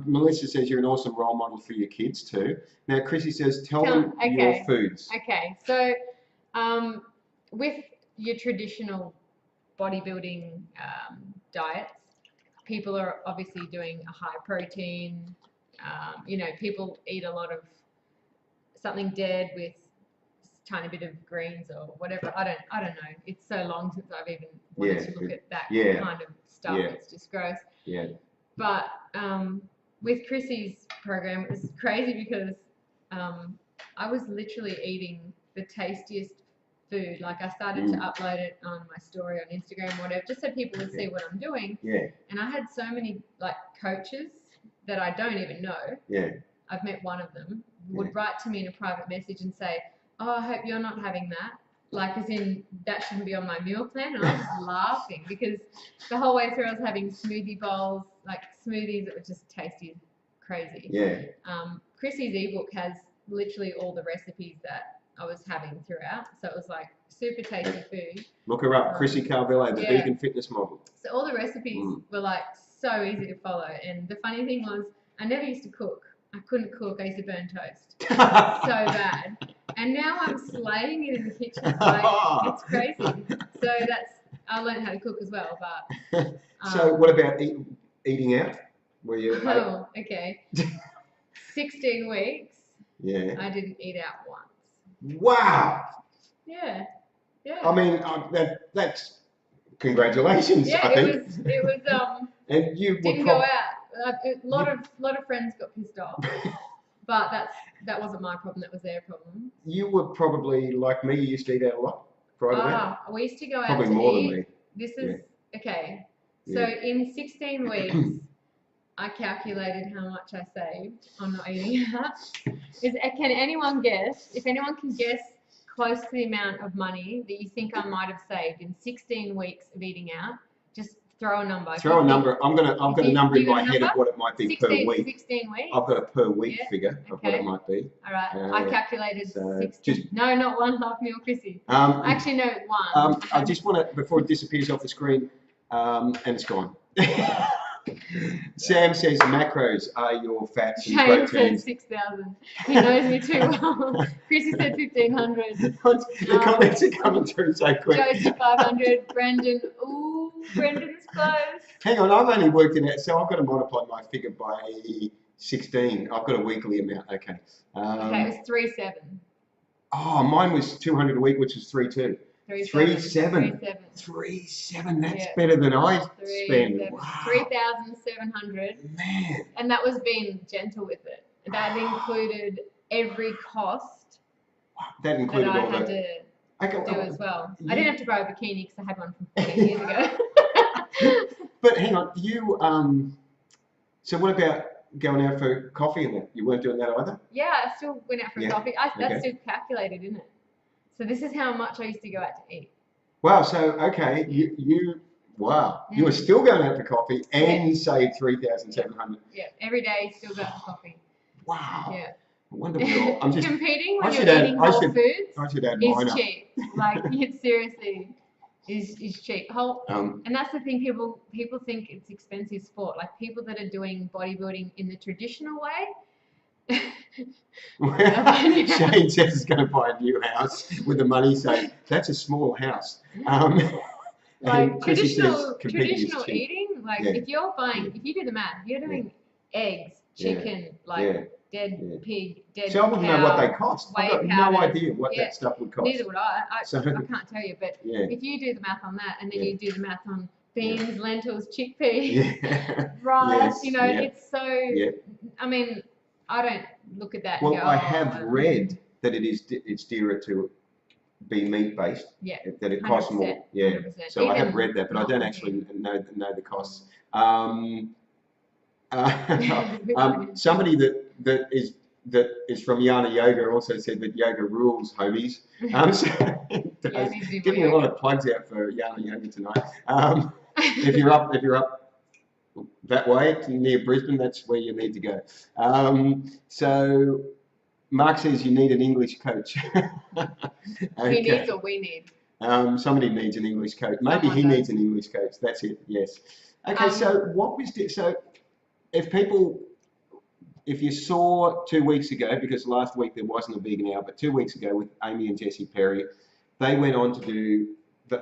Melissa says you're an awesome role model for your kids too. Now Chrissy says tell them your foods. Okay, so with your traditional bodybuilding diets, people are obviously doing a high protein. People eat a lot of something dead with tiny bit of greens or whatever. I don't know. It's so long since I've even wanted to look at that kind of stuff. It's just gross. Yeah. But with Chrissy's program, it was crazy because I was literally eating the tastiest food. Like I started to upload it on my story on Instagram, whatever, just so people would see what I'm doing. Yeah. And I had so many like coaches that I don't even know. Yeah. I've met one of them would write to me in a private message and say, "Oh, I hope you're not having that." Like, as in, that shouldn't be on my meal plan. And I was just laughing because the whole way through I was having smoothie bowls, like smoothies that were just tasty as crazy. Yeah. Chrissy's ebook has literally all the recipes that I was having throughout. So it was like super tasty food. Look her up, Chrissy Carvello, the vegan fitness model. So all the recipes were like so easy to follow. And the funny thing was, I never used to cook. I couldn't cook. I used to burn toast. So bad. And now I'm slaying it in the kitchen. Like, it's crazy. So I learned how to cook as well. But so what about eating out? Were you? Oh, okay. 16 weeks. Yeah. I didn't eat out once. Wow. Yeah. Yeah. I mean, that's congratulations. Yeah, I think. it was. And you didn't go out. A lot of friends got pissed off. But that wasn't my problem, that was their problem. You were probably, like me, you used to eat out a lot prior to that? We used to go out probably to more eat. Than me. This is, okay. Yeah. So in 16 weeks, I calculated how much I saved on not eating out. Can anyone guess, if anyone can guess close to the amount of money that you think I might have saved in 16 weeks of eating out, just throw a number. Throw a number. I've got a number in my head of what it might be 16, per week. 16 weeks? I've got a per week figure of what it might be. All right. I calculated 16. No, not 1.5 meal, Chrissy. Actually, no, one. I just want to, before it disappears off the screen, and it's gone. Sam says macros are your fats and Shane proteins. said 6,000. He knows me too well. Chrissy said 1,500. The comments are coming through so quick. Josie 500. Brendan. Ooh, Brendan's close. Hang on, I've only worked it out, so I've got to multiply my figure by 16. I've got a weekly amount. Okay. Okay, it was 3.7. Oh, mine was 200 a week, which is 3.2. 3.7. 3.7. That's better than I spend. Wow. 3,700. Man. And that was being gentle with it. That included every cost. That included that I all had that. to do as well. I didn't have to buy a bikini because I had one from 14 years ago. But hang on, you so what about going out for coffee and that? You weren't doing that either? Yeah, I still went out for coffee. That's still calculated, isn't it? So this is how much I used to go out to eat. Wow. So okay, you were still going out for coffee and you saved 3,700. Yeah, every day still go out for coffee. Wow. Yeah. Wonderful. I'm just competing when you're eating whole foods. I should add is cheap. Like it seriously is cheap. And that's the thing. People think it's expensive sport. Like people that are doing bodybuilding in the traditional way. Shane says he's going to buy a new house with the money, so that's a small house. Like traditional eating, like if you do the math, you're doing eggs, chicken, dead pig, dead cow. So I wouldn't know what they cost. I've got no idea what that stuff would cost. Neither would I. I can't tell you, but if you do the math on that, and then you do the math on beans, lentils, chickpeas, rice, it's so. I mean, I don't look at that. Well, and go, I have read that it's dearer to be meat based. Yeah. That it costs more. Yeah. 100%. So I have read that, but I don't actually know the costs. Somebody that is from Yana Yoga also said that yoga rules, homies. Giving a lot of plugs out for Yana Yoga tonight. If you're up that way near Brisbane, that's where you need to go. So Mark says you need an English coach. He needs or we need? Somebody needs an English coach. Maybe he needs an English coach. That's it. Yes. Okay. So what was it? So if you saw 2 weeks ago, because last week there wasn't a vegan hour, but 2 weeks ago with Amy and Jessie Perry, they went on to do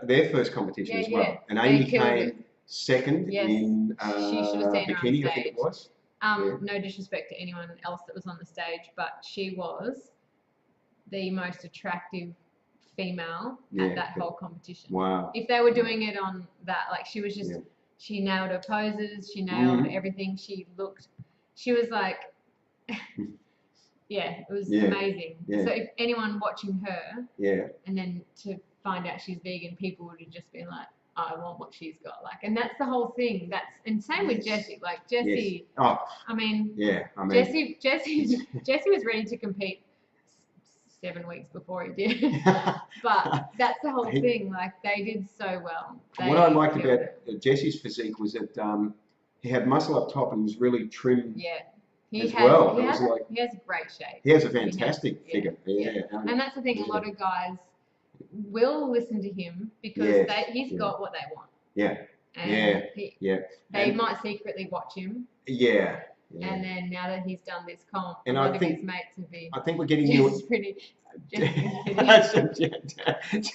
their first competition as well, and Amy came second in bikini, I think it was. No disrespect to anyone else that was on the stage, but she was the most attractive female at that whole competition. Wow. If they were doing it on that, like she was just, she nailed her poses, she nailed everything. She was like, it was Yeah. amazing. Yeah. So if anyone watching her, Yeah. and then to find out she's vegan, people would have just been like, I want what she's got. Like, and that's the whole thing. And same with Jessie. Like Jessie, Yes. Oh, I mean, yeah. I mean, Jessie was ready to compete 7 weeks before he did. But that's the whole thing. Like, they did so well. What I liked about Jessie's physique was that he had muscle up top and was really trim. Yeah. He as has, well. He It has, was like, he has great shape. he has a fantastic figure. Yeah. And that's the thing. Yeah. A lot of guys will listen to him because Yes. he's got what they want. Yeah. And they And- might secretly watch him. Yeah. And then now that he's done this comp, And a I lot of think- his mates would be. I think we're getting Jesse's you. pretty.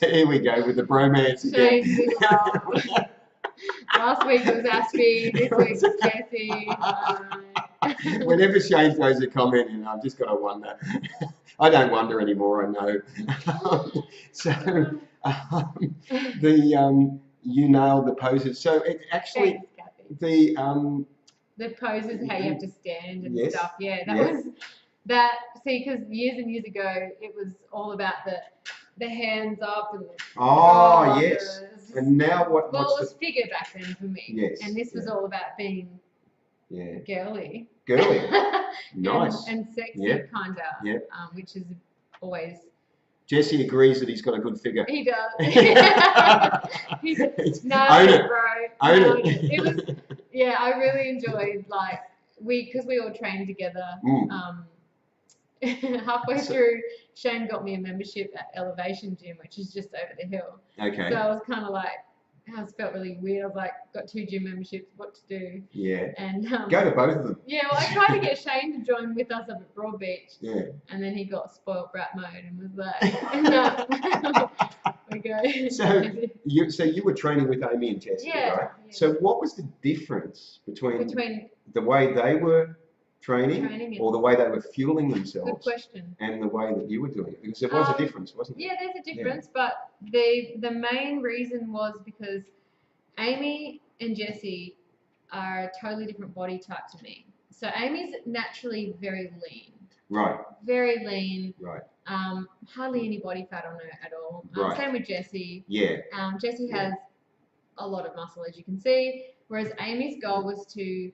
Here we go with the bromance again. Shane's in love. Last week was Aspie, this week was Jessie. Whenever Shane throws a comment in, I've just got to wonder. I don't wonder anymore, I know. You nailed the poses. So it actually, Thanks, Kathy. the The poses, how you have to stand and Yes. stuff. Yeah, that Yes. was that. See, because years and years ago, it was all about the hands up and. yes. it was just- And now well, what's it was figure back then for me. Yes, And this was all about being the girly. girly? Nice. and sexy, Yep. kind of. Yep. Which is always. Jesse agrees that he's got a good figure. He does. No, Own it. bro. Own no, it. It was. Yeah, I really enjoyed because we all trained together. Halfway through, Shane got me a membership at Elevation Gym, which is just over the hill. Okay. So I was kind of like, I just felt really weird. I was like, got 2 gym memberships, what to do? Yeah. And Go to both of them. yeah, well, I tried to get Shane to join with us up at Broadbeach, Yeah. and then he got spoiled brat mode and was like, no. We go. So you were training with Amy and Jesse, Yeah, right? yeah. So what was the difference between Between the way they were training training or the way they were fueling good themselves question. and the way that you were doing it? Because there was a difference, wasn't there? Yeah, there's a difference, but the main reason was because Amy and Jessie are a totally different body type to me. So Amy's naturally very lean. Right. Very lean. Right. Hardly any body fat on her at all. Right. Same with Jessie. Yeah. Jessie has a lot of muscle, as you can see, whereas Amy's goal was to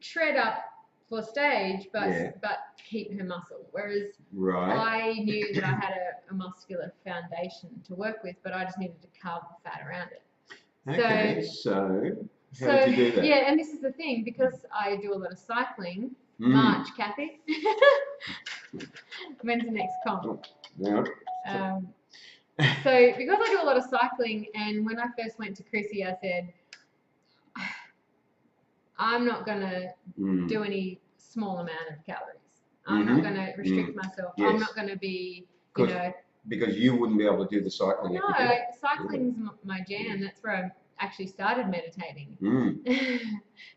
shred up for stage, but keep her muscle. Whereas Right. I knew that I had a muscular foundation to work with, but I just needed to carve the fat around it. Okay. So how did you do that? Yeah, and this is the thing, because I do a lot of cycling. March, Kathy. When's the next comp? Yeah. So because I do a lot of cycling, and when I first went to Chrissy, I said, I'm not going to do any small amount of calories. I'm not going to restrict myself. Yes. I'm not going to be, Because you wouldn't be able to do the cycling. No, if you did. cycling's my jam. That's where I actually started meditating.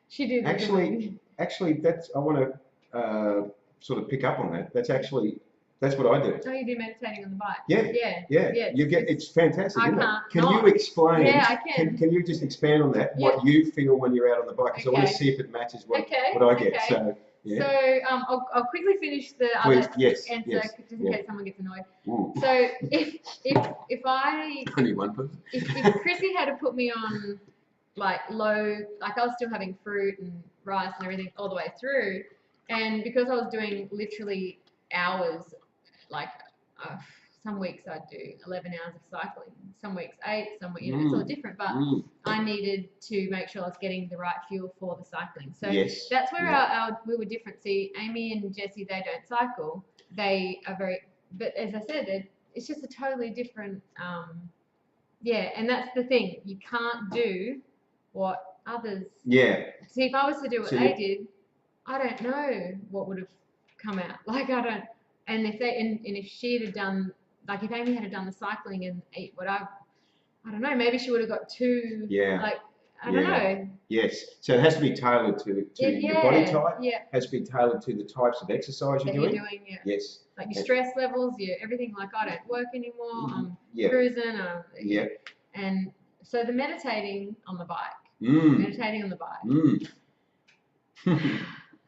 She did. Actually, I want to sort of pick up on that. That's what I do. Oh, you do meditating on the bike? Yeah. It's fantastic. I isn't it? can't Can not. you explain? Yeah, I can. Can you just expand on that? What you feel when you're out on the bike? Because I want to see if it matches what I get. Okay. So yeah. So I'll quickly finish the Please, other yes, answer just in case someone gets annoyed. Ooh. So if I Only one person. if Chrissy had to put me on low, I was still having fruit and rice and everything all the way through, and because I was doing literally hours, some weeks I'd do 11 hours of cycling, some weeks 8, some weeks, it's all different, but I needed to make sure I was getting the right fuel for the cycling. So that's where we were different. See, Amy and Jessie, they don't cycle. They are but as I said, it's just a totally different, and that's the thing. You can't do what others. Yeah. See, if I was to do what they did, I don't know what would have come out. I don't. And if if she had done, if Amy had done the cycling and eat what I don't know, maybe she would have got too. I don't know. Yes. So it has to be tailored to your body type. Yeah. Has to be tailored to the types of exercise you're doing. Yes. Like your stress levels, everything. I don't work anymore. I'm cruising. And so the meditating on the bike. Meditating on the bike.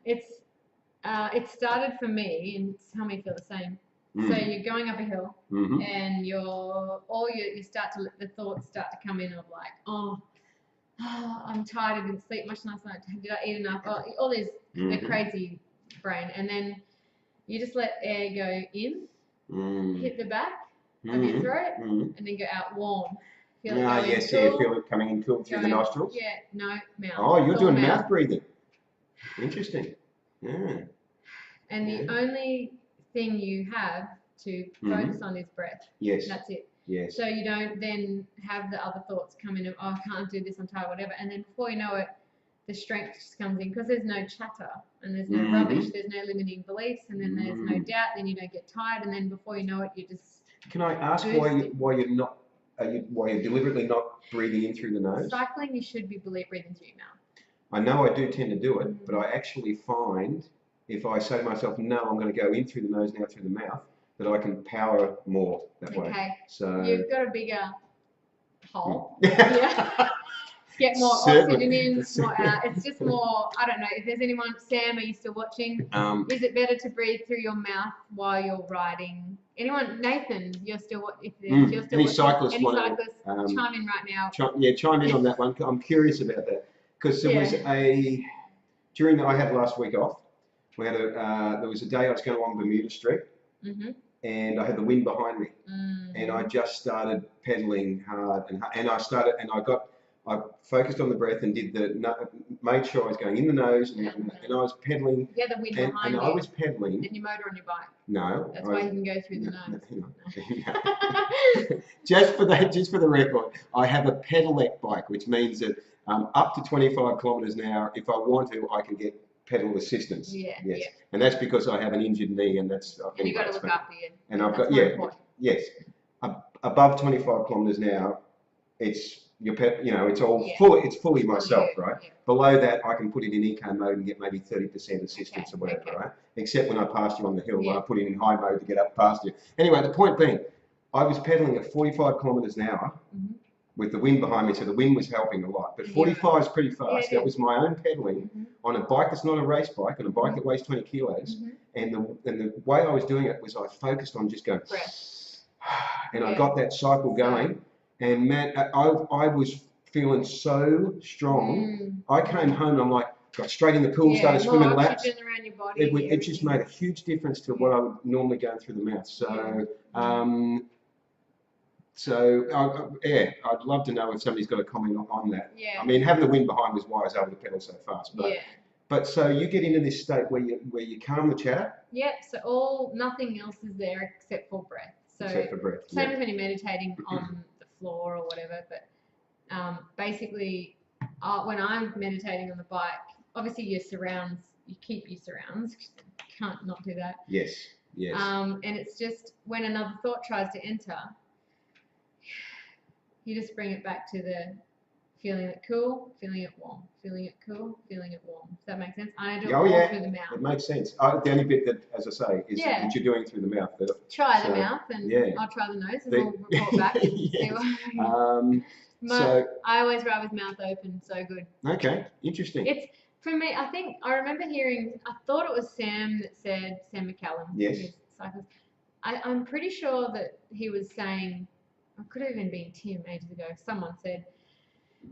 It's It started for me, and tell me if you feel the same. So you're going up a hill, and you start to let the thoughts start to come in of like, oh, I'm tired. I didn't sleep much last night. Did I eat enough? Oh, all these the crazy brain, and then you just let air go in, hit the back of your throat, and then go out warm. Feel it go in cool, feel it coming in cool through the nostrils. Yeah, no, mouth. Oh, you're doing mouth breathing. Interesting. Yeah. And the only thing you have to focus on is breath. Yes. That's it. Yes. So you don't then have the other thoughts come in of, oh, I can't do this, I'm tired, whatever. And then before you know it, the strength just comes in because there's no chatter and there's no rubbish, there's no limiting beliefs, and then there's no doubt. Then you don't get tired, and then before you know it, you just. Can I ask why you're deliberately not breathing in through the nose? Cycling, you should be breathing through your mouth. I know I do tend to do it, but I actually find if I say to myself, no, I'm going to go in through the nose now through the mouth, that I can power more that way. Okay. So you've got a bigger hole. Yeah. Get more oxygen in, more out. It's just more, I don't know, if there's anyone, Sam, are you still watching? Is it better to breathe through your mouth while you're riding? Anyone, Nathan, you're still, if you're still any cyclists chime in right now. Chime in on that one. I'm curious about that. Because there was I had last week off, we had there was a day I was going along Bermuda Street, and I had the wind behind me, and I just started pedaling hard, and I focused on the breath and made sure I was going in the nose, and I was pedaling. Yeah, the wind behind you. And I was pedaling. And your motor on your bike. No. That's why you can go through the nose. Just for the record, I have a pedelec bike, which means that up to 25 kilometres an hour, if I want to, I can get pedal assistance. Yes. And that's because I have an injured knee, and that's. And you've got to look after you. And I've got yes, above 25 kilometres an hour, it's it's all fully myself, right? Yeah. Below that, I can put it in eco mode and get maybe 30% assistance or whatever, right? Except when I pass you on the hill, when I put it in high mode to get up past you. Anyway, the point being, I was pedaling at 45 kilometres an hour with the wind behind me, so the wind was helping a lot. But 45 is pretty fast. That was my own pedaling on a bike that's not a race bike, on a bike that weighs 20 kilos. And the way I was doing it was I focused on just going, and I got that cycle going. And man, I was feeling so strong. I came home and I'm like, got straight in the pool, started swimming laps. Around your body, it just made a huge difference to what I would normally go through the mouth. So, I'd love to know if somebody's got a comment on that. Yeah. I mean, having the wind behind was why I was able to pedal so fast. But so you get into this state where you calm the chatter. Yeah. So nothing else is there except for breath. So except for breath. Same as when you're meditating on the floor or whatever. But basically, when I'm meditating on the bike, obviously you keep your surrounds. Can't not do that. Yes. And it's just when another thought tries to enter, you just bring it back to the feeling it cool, feeling it warm, feeling it cool, feeling it warm. Does that make sense? I do it all through the mouth. It makes sense. The only bit that, as I say, is that you're doing through the mouth. Try the mouth, and I'll try the nose, and we'll report back. I always ride with mouth open, so good. Okay, interesting. It's for me. I think I remember hearing. I thought it was Sam that said Sam McCallum. Yes. Cyclist. I'm pretty sure that he was saying. It could have even been Tim ages ago. Someone said,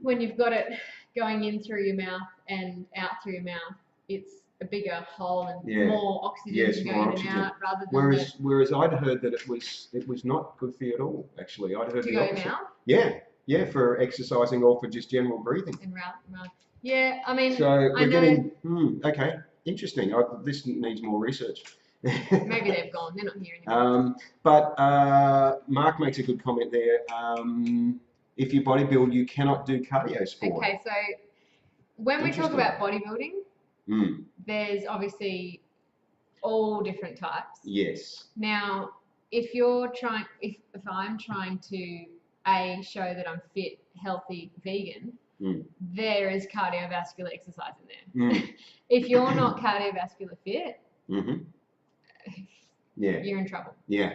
when you've got it going in through your mouth and out through your mouth, it's a bigger hole and more oxygen going in and out rather than whereas I'd heard that it was not good for you at all. Actually, I'd heard to the go opposite. Mouth? Yeah, for exercising or for just general breathing. And yeah, I mean, so we're getting okay, interesting. This needs more research. Maybe they've gone. They're not here anymore. But Mark makes a good comment there. If you bodybuild, you cannot do cardio sport. Okay, so when we talk about bodybuilding, there's obviously all different types. Yes. Now, if I'm trying to show that I'm fit, healthy, vegan, there is cardiovascular exercise in there. If you're not cardiovascular fit, you're in trouble. Yeah.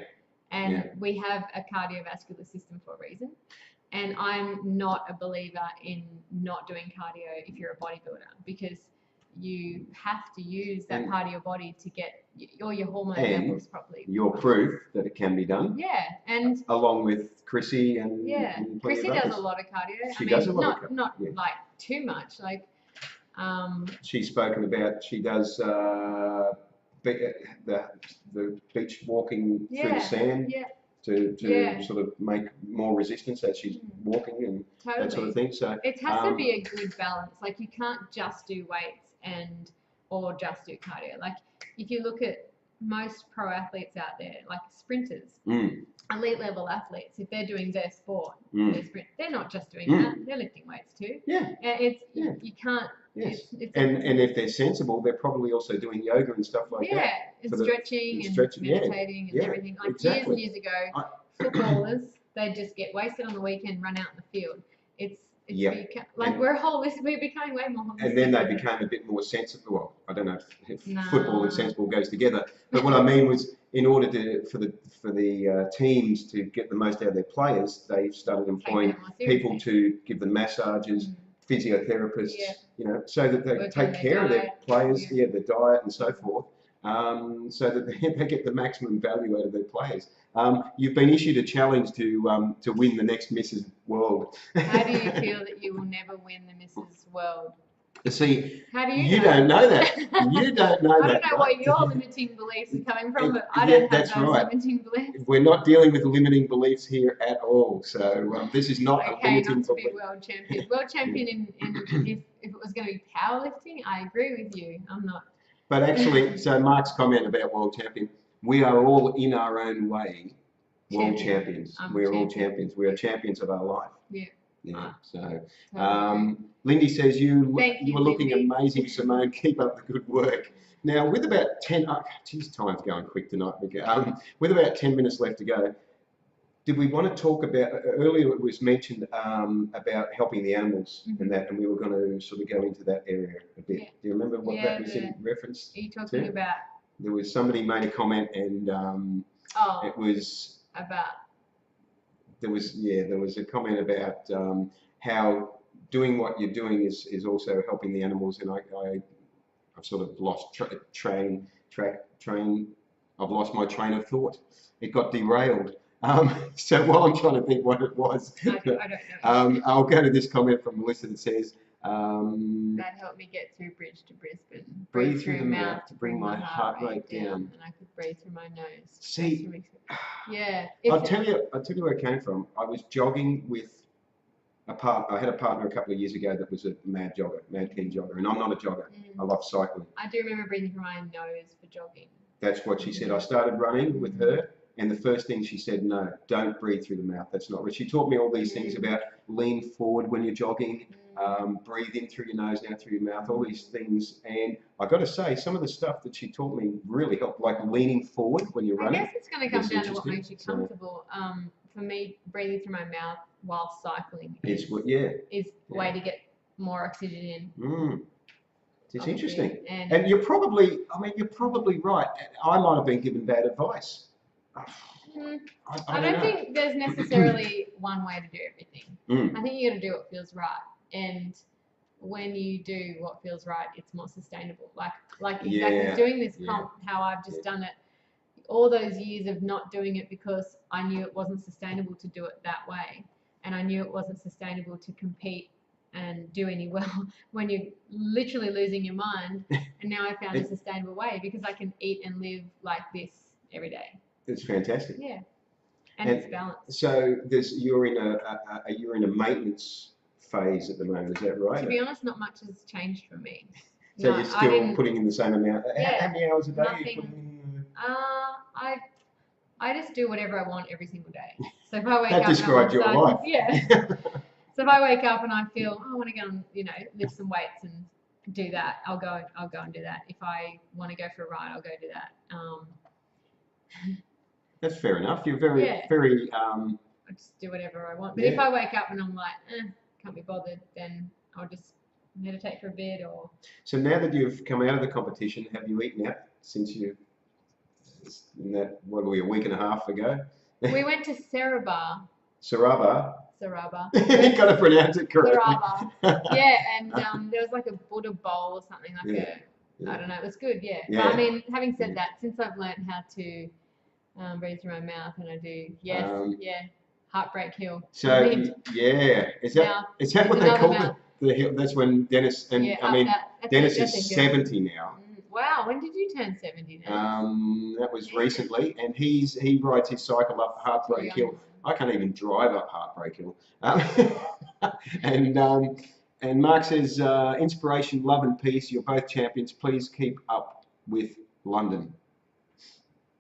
And we have a cardiovascular system for a reason. And I'm not a believer in not doing cardio if you're a bodybuilder, because you have to use that part of your body to get all your hormone levels properly. You're proof that it can be done. Yeah, and along with Chrissy and Chrissy does a lot of cardio. She does a lot of cardio. Not like too much. Like she's spoken about. She does the beach walking through the sand. To sort of make more resistance as she's walking and that sort of thing. So it has to be a good balance. Like you can't just do weights or just do cardio. Like if you look at most pro athletes out there, like sprinters, elite level athletes, if they're doing their sport, they're not just doing that. They're lifting weights too. Yeah. You can't. Yes. And if they're sensible, they're probably also doing yoga and stuff like that. Yeah, and stretching and meditating and everything. Like years and years ago, footballers, they'd just get wasted on the weekend, run out in the field. We're becoming way more holistic. And then they became a bit more sensible. Well, I don't know if football and sensible goes together, but what I mean was, in order for the teams to get the most out of their players, they started employing people to give them massages, physiotherapists, so that they take care of their players, their diet and so forth, so that they get the maximum value out of their players. You've been issued a challenge to win the next Mrs. World. How do you feel that you will never win the Mrs. World? See, how do you don't know that. You don't know that. I don't know where your limiting beliefs are coming from, but I don't have those limiting beliefs. We're not dealing with limiting beliefs here at all. So this is not a limiting belief. Be world champion. World champion if it was going to be powerlifting, I agree with you. I'm not. But actually, so Mark's comment about world champion, we are all in our own way world champions. We're all champions. We are champions of our life. Yeah. Yeah. So, Lindy says you were looking amazing, Simone. Keep up the good work. Now, with about 10, time's going quick tonight. With about 10 minutes left to go, did we want to talk about, earlier it was mentioned about helping the animals and that, and we were going to sort of go into that area a bit. Do you remember what that was in reference to? Are you talking about? There was somebody made a comment and it was about. There was a comment about how doing what you're doing is also helping the animals, and I've sort of lost train. I've lost my train of thought. It got derailed. So while I'm trying to think what it was, I don't know. I'll go to this comment from Melissa that says, that helped me get through bridge to Brisbane. Breathe through the mouth to bring my heart rate down. And I could breathe through my nose. See, yeah. I'll tell you where it came from. I was jogging with I had a partner a couple of years ago that was a mad keen jogger, and I'm not a jogger. I love cycling. I do remember breathing through my nose for jogging. That's what she said. I started running with her, and the first thing she said, no, don't breathe through the mouth. That's not right. She taught me all these things about lean forward when you're jogging, breathe in through your nose, out through your mouth, all these things. And I got to say, some of the stuff that she taught me really helped, like leaning forward when you're running. I guess it's going to come down to what makes you comfortable. For me, breathing through my mouth while cycling is the way to get more oxygen in. It's interesting. And you're probably right. I might have been given bad advice. I don't think there's necessarily one way to do everything. I think you got to do what feels right, and when you do what feels right, it's more sustainable. Like exactly doing this comp, how I've just done it. All those years of not doing it because I knew it wasn't sustainable to do it that way, and I knew it wasn't sustainable to compete and do any well when you're literally losing your mind. And now I found a sustainable way because I can eat and live like this every day. It's fantastic. Yeah, and it's balanced. So you're in a maintenance phase at the moment. Is that right? To be honest, not much has changed for me. So you're still putting in the same amount. How many hours a day are you putting in? I just do whatever I want every single day. So if I wake up, that describes your life. Yeah. So if I wake up and I feel I want to go and lift some weights and do that, I'll go and do that. If I want to go for a ride, I'll go do that. That's fair enough. You're very I just do whatever I want. But if I wake up and I'm like, can't be bothered, then I'll just meditate for a bit or. So now that you've come out of the competition, have you eaten out since you? In that, what were we, a week and a half ago? We went to Cerebar Saraba. Saraba. You've got to pronounce it correctly. Saraba. Yeah, and there was like a Buddha bowl or something like I don't know. It was good, yeah. But I mean, having said that, since I've learned how to breathe through my mouth, and I do, Heartbreak Hill. So yeah, is that what they call it? The hill. That's when Dennis and Dennis is 70 now. Wow, when did you turn 70 now? That was recently, and he rides his cycle up Heartbreak Hill. I can't even drive up Heartbreak Hill. And Mark says, inspiration, love and peace. You're both champions. Please keep up with London.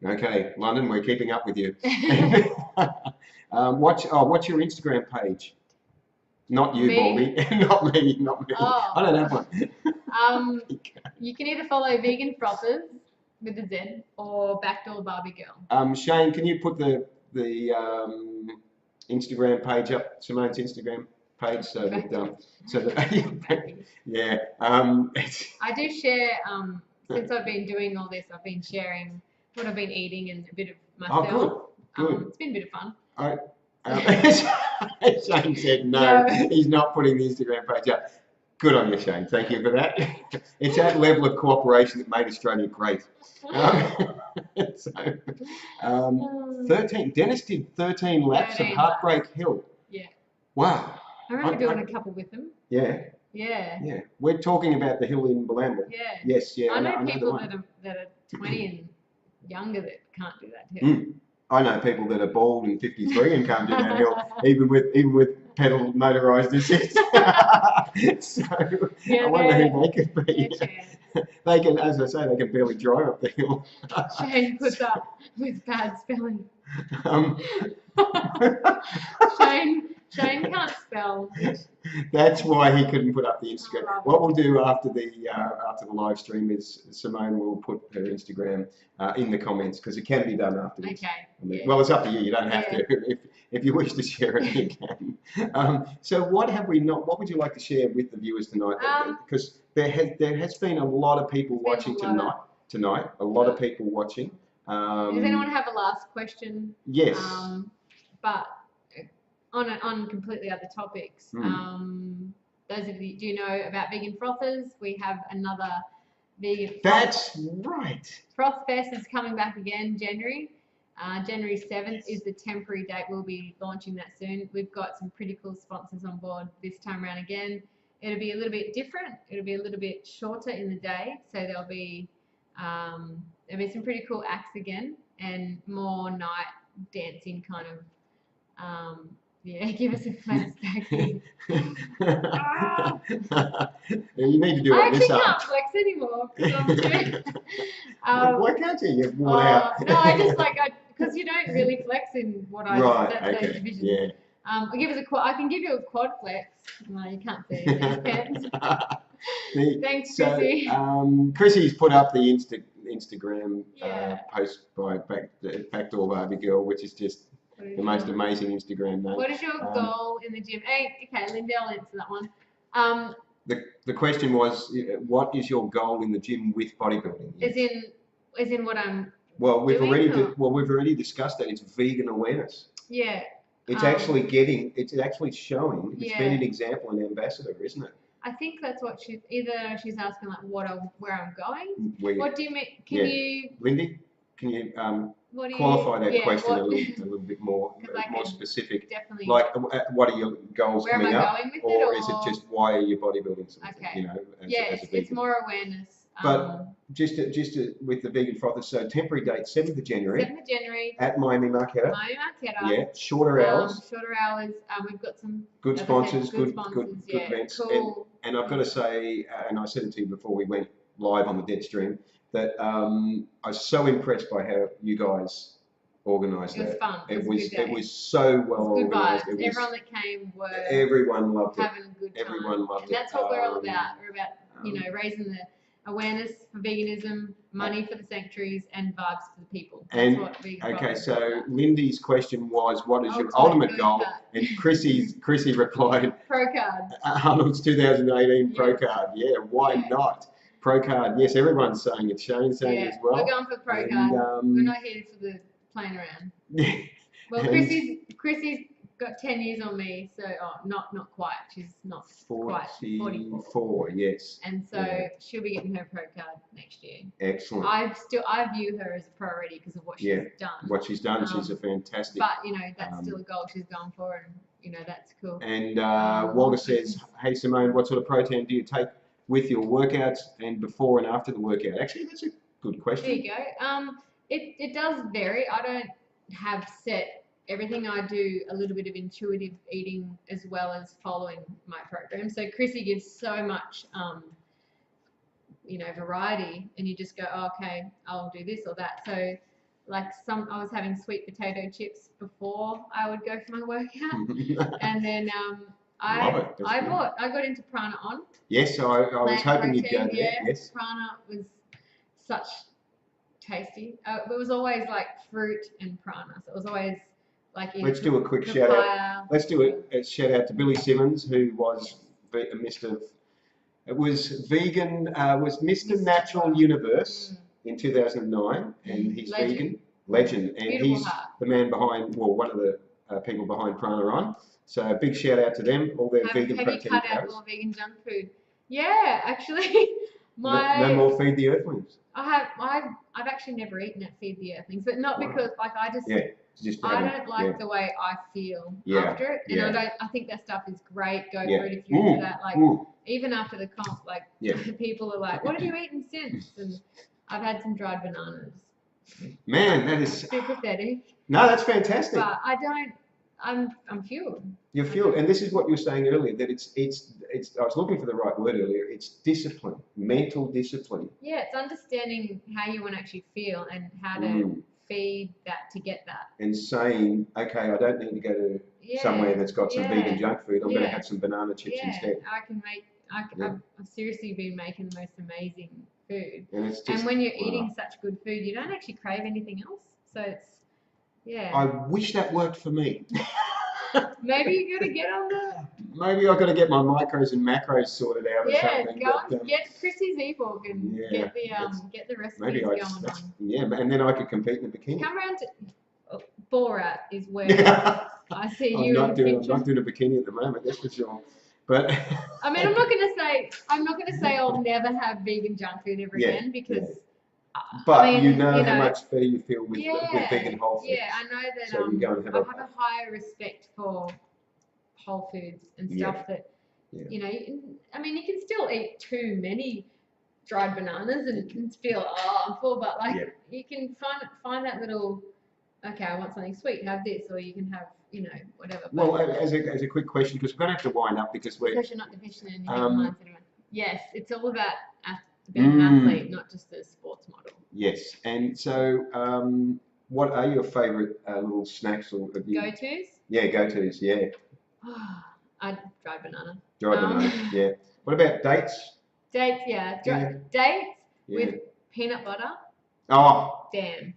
Okay, London, we're keeping up with you. What's your Instagram page? Not you, Baldy. Not me. Oh. I don't have one. You can either follow Vegan Frothers with a Z or Backdoor Barbie Girl. Shane, can you put the Instagram page up, Simone's Instagram page, so that yeah. I do share. Since I've been doing all this, I've been sharing what I've been eating and a bit of myself. Oh, good. It's been a bit of fun. Shane said no, he's not putting the Instagram page up. Good on you, Shane. Thank you for that. It's that level of cooperation that made Australia great. 13. Dennis did 13 laps of Heartbreak Hill. Yeah. Wow. I remember doing a couple with him. Yeah. Yeah. Yeah. We're talking about the hill in Bolman. Yeah. Yes. Yeah. I know people that are 20 and younger that can't do that hill. I know people that are bald and 53 and can't do that hill, even with pedal motorised assist. So I wonder who they could be. They can, as I say, they can barely drive up the hill. Shane puts up with bad spelling. Shane can't spell. That's why he couldn't put up the Instagram. What we'll do after the live stream is Simone will put her Instagram in the comments, because it can be done after this. Okay. Well, it's up to you. You don't have to. If you wish to share it, you can. So what have we not? What would you like to share with the viewers tonight? Because there has been a lot of people watching tonight. A lot of people watching. Does anyone have a last question? Yes. But on completely other topics. Those of you, do you know about Vegan Frothers? We have another vegan. That's right. Froth Fest is coming back again, January. January 7th is the temporary date. We'll be launching that soon. We've got some pretty cool sponsors on board this time around again. It'll be a little bit different. It'll be a little bit shorter in the day, so there'll be some pretty cool acts again, and more night dancing kind of. Give us a flex back. You need to do I it actually this can't flex anymore because I'm why can't you? You've worn out. No, I just because you don't really flex in what I those divisions. Yeah. I can give you a quad flex. No, you can't see these pants. Thanks, Chrissy. Chrissy's put up the Instagram post by Backdoor Barbie Girl, which is just the most amazing Instagram name. What is your goal in the gym? Hey, okay, Lindell answer that one. The question was, what is your goal in the gym with bodybuilding? As in what I'm. Well, we've already discussed that. It's vegan awareness. Yeah. It's actually showing. It's been an example and ambassador, isn't it? I think that's what she's asking, like where I'm going. What do you mean? Can you, Lindy? Can you qualify that question a little bit more specific? Definitely. Like, what are your goals coming up? Going with or is it just why are you bodybuilding? Okay. As a vegan? It's more awareness. But just with the Vegan Frothers, so temporary date 7th of January. 7th of January. At Miami Marquetta. Yeah, shorter hours. We've got some good sponsors, good events. Cool. And I've got to say, and I said it to you before we went live on the dead stream, that I was so impressed by how you guys organised that. It was fun. It was so well organised. Everyone that came everyone loved having a good time. Everyone loved it. And that's what we're all about. We're about raising the awareness for veganism, money for the sanctuaries, and vibes for the people. That's what vegan okay, so Lindy's question was, what is your ultimate goal? And Chrissy replied, Pro card. Arnold's 2018 Pro card. Yeah, why not? Pro card. Yes, everyone's saying it. Shane's saying it as well. We're going for Pro card. We're not here for the playing around. Well, Chrissy's got 10 years on me, so not quite. She's not quite 44. Yes. And so she'll be getting her pro card next year. Excellent. I view her as a priority because of what she's done. What she's done, she's a fantastic. But that's still a goal she's going for, and that's cool. And Walter says, "Hey Simone, what sort of protein do you take with your workouts and before and after the workout?" Actually, that's a good question. There you go. It does vary. I don't have set everything. I do a little bit of intuitive eating as well as following my program. So Chrissy gives so much, variety, and you just go, okay, I'll do this or that. So like I was having sweet potato chips before I would go for my workout, and then I got into Prana On. Yes, so I was hoping you'd go there. Yes. Prana was such tasty. It was always like fruit and prana. So it was always like. Let's do a quick shout out. Let's do a shout out to Billy Simmons, who was Mr. It was vegan. Was Mr. Natural Universe in 2009, and he's vegan. Legend, and Beautiful he's heart. the man behind, one of the people behind Prana On. So big shout out to them. All their vegan protein powders. Have you cut out more vegan junk food? Yeah, actually. No more Feed the Earthlings. I've actually never eaten at Feed the Earthlings, but not because I don't like the way I feel after it, and I think that stuff is great. Go for it if you're into that. Like even after the comp, people are like, "What have you eaten since?" And I've had some dried bananas. Man, that is too pathetic. No, that's fantastic. But I don't. I'm fueled. You're fueled, and this is what you were saying earlier, that it's. I was looking for the right word earlier. It's discipline, mental discipline. Yeah, it's understanding how you want to actually feel and how to feed that to get that. And saying, okay, I don't need to go to somewhere that's got some vegan junk food. I'm going to have some banana chips instead. I've seriously been making the most amazing food. And when you're eating such good food, you don't actually crave anything else. So it's. Yeah. I wish that worked for me. Maybe you got to get on the. Maybe I've got to get my micros and macros sorted out or something. Yeah, go get Chrissy's ebook and get the recipes going on. Yeah, and then I could compete in the bikini. Come around to Borat is where I see you. I'm not doing a bikini at the moment, that's for sure. But I mean, I'm not gonna say I'll never have vegan junk food ever again because. But how much better you feel with vegan whole foods. Yeah, I know that so I have a higher respect for whole foods and stuff that, you can still eat too many dried bananas and feel, I'm full, but you can find that little, okay, I want something sweet, have this, or you can have, whatever. Well, as a quick question, because we're going to have to wind up because you're not deficient in anything. Yes, it's all about being an athlete, not just a sports model. Yes, and so what are your favourite little snacks or go-tos? Yeah, go-tos. Yeah. I'd dried banana. Dried banana. Yeah. What about dates? Dates, yeah. Dates with peanut butter. Oh. Damn.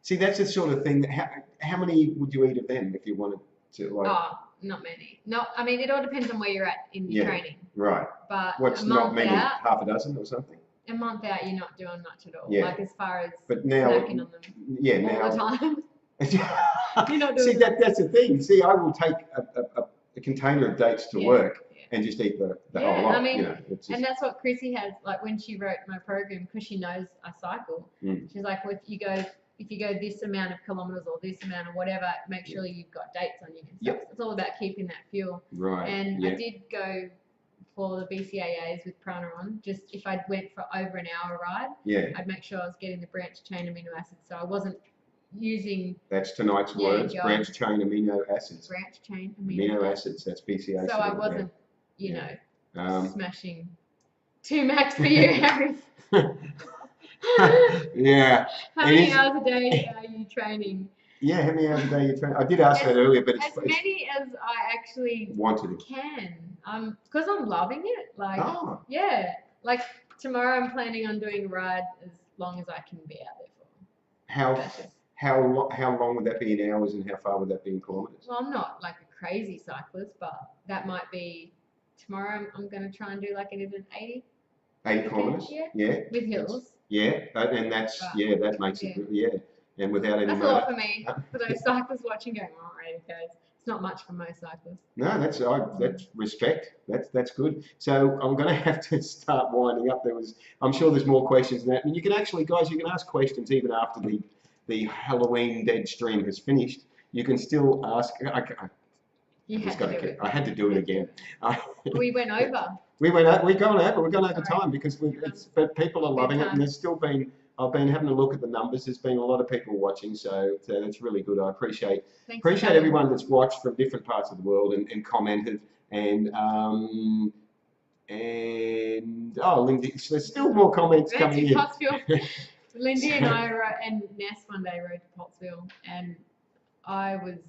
See, that's the sort of thing. How many would you eat of them if you wanted to? Oh, not many. It all depends on where you're at in your training. Right. But what's not many? Half a dozen or something? A month out, you're not doing much at all. Yeah. Like as far as snacking on them all the time. You're not doing that's the thing. See, I will take a container of dates to work and just eat the whole lot. And that's what Chrissy has, like when she wrote my program, because she knows I cycle. She's like, well, if you go this amount of kilometers or this amount of whatever, make sure you've got dates on you and stuff. It's all about keeping that fuel. Right. And I did go for the BCAAs with Prana On. Just if I went for over an hour ride, I'd make sure I was getting the branched chain amino acids. So I wasn't using. That's tonight's words. Branched chain amino acids. Branched chain amino acids. That's BCAAs. So I wasn't, smashing 2 max for you, Harry. Yeah. How many hours a day are you training? Yeah, how many hours a day are you training? I did ask that earlier, but as many as I actually can. Because I'm loving it. Like, like tomorrow I'm planning on doing a ride as long as I can be out there for. How long would that be in hours, and how far would that be in kilometres? Well, I'm not like a crazy cyclist, but that might be tomorrow. I'm going to try and do like an 80 kilometres. Yeah. With hills. And that makes it. and without any That's a motor. lot for me. For those cyclists watching, going, all right, okay, it's not much for most cyclists. No, that's respect. That's good. So I'm going to have to start winding up. I'm sure there's more questions than that. And you can actually, guys, you can ask questions even after the Halloween dead stream has finished. You can still ask. I had to do it again. We went over. We're going over time because but people are loving it, and I've been having a look at the numbers. There's been a lot of people watching, so that's really good. I appreciate everyone that's watched from different parts of the world and commented and Lindsay, there's still more comments coming in. Lindsay and I and Ness one day rode to Pottsville, and I was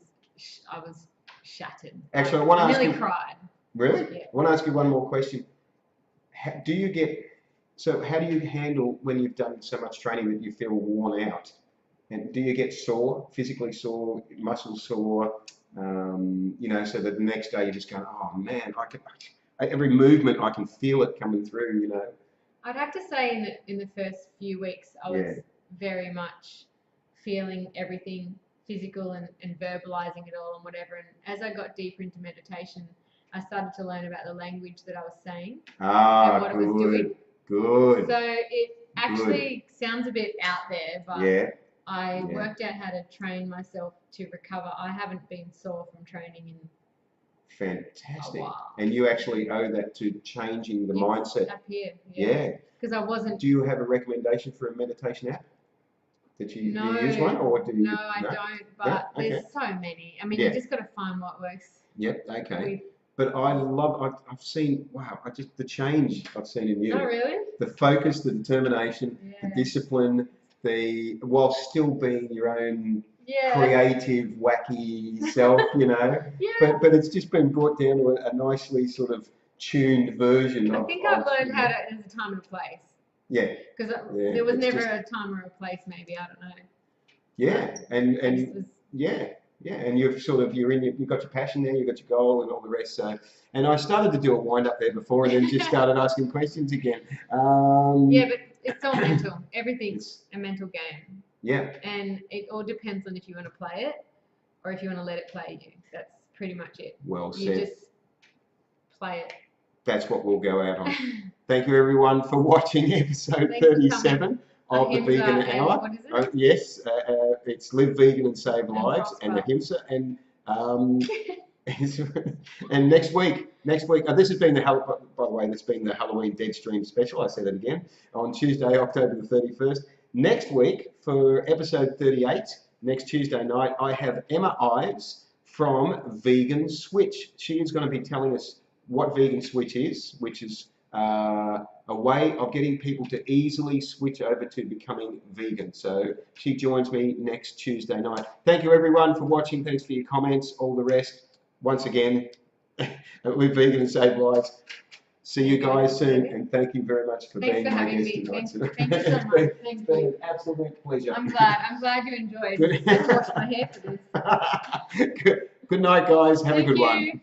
shattered. Actually, I want to ask you. Nearly cried. Really? Yeah. I want to ask you one more question. How do you handle when you've done so much training that you feel worn out? And do you get sore, physically sore, muscle sore? So that the next day you're just going, oh man, every movement I can feel it coming through. I'd have to say in the first few weeks I was very much feeling everything physical and verbalizing it all and whatever. And as I got deeper into meditation, I started to learn about the language that I was saying and what it was doing. Good. So it actually sounds a bit out there, but I worked out how to train myself to recover. I haven't been sore from training in fantastic. A while. And you actually owe that to changing the mindset. Up here. Yeah. Because I wasn't. Do you have a recommendation for a meditation app? Do you use one, or do you? No, I don't. But there's so many. I mean, you just got to find what works. Yep. Okay. But I've seen, the change I've seen in you. Oh, really? The focus, the determination, the discipline, while still being your own creative, wacky self, But it's just been brought down to a nicely sort of tuned version. I think I've learned how to, there's a time and a place. Yeah. Because there was never a time or a place, maybe, I don't know. Yeah, and and you've got your passion there, you've got your goal and all the rest. So, and I started to do a wind up there before, and then just started asking questions again. But it's all mental. Everything's a mental game. Yeah. And it all depends on if you want to play it or if you want to let it play you. That's pretty much it. Well said. You just play it. That's what we'll go out on. Thank you everyone for watching episode 37 of the Vegan Hour. What is it? Yes, it's Live Vegan and Save Lives and Ahimsa. And and next week, this has been by the way, that's been the Halloween Dead Stream special. I said it again on Tuesday, October the 31st. Next week for episode 38, next Tuesday night, I have Emma Ives from Vegan Switch. She is going to be telling us what Vegan Switch is, which is a way of getting people to easily switch over to becoming vegan. So she joins me next Tuesday night. Thank you everyone for watching. Thanks for your comments, all the rest. Once again, Live Vegan and Save Lives. See you guys soon, and thank you very much for being my guest tonight. Thank you so much. It's been an absolute pleasure. I'm glad you enjoyed. I washed my hair for this. Good night, guys. Have a good one. Thank you.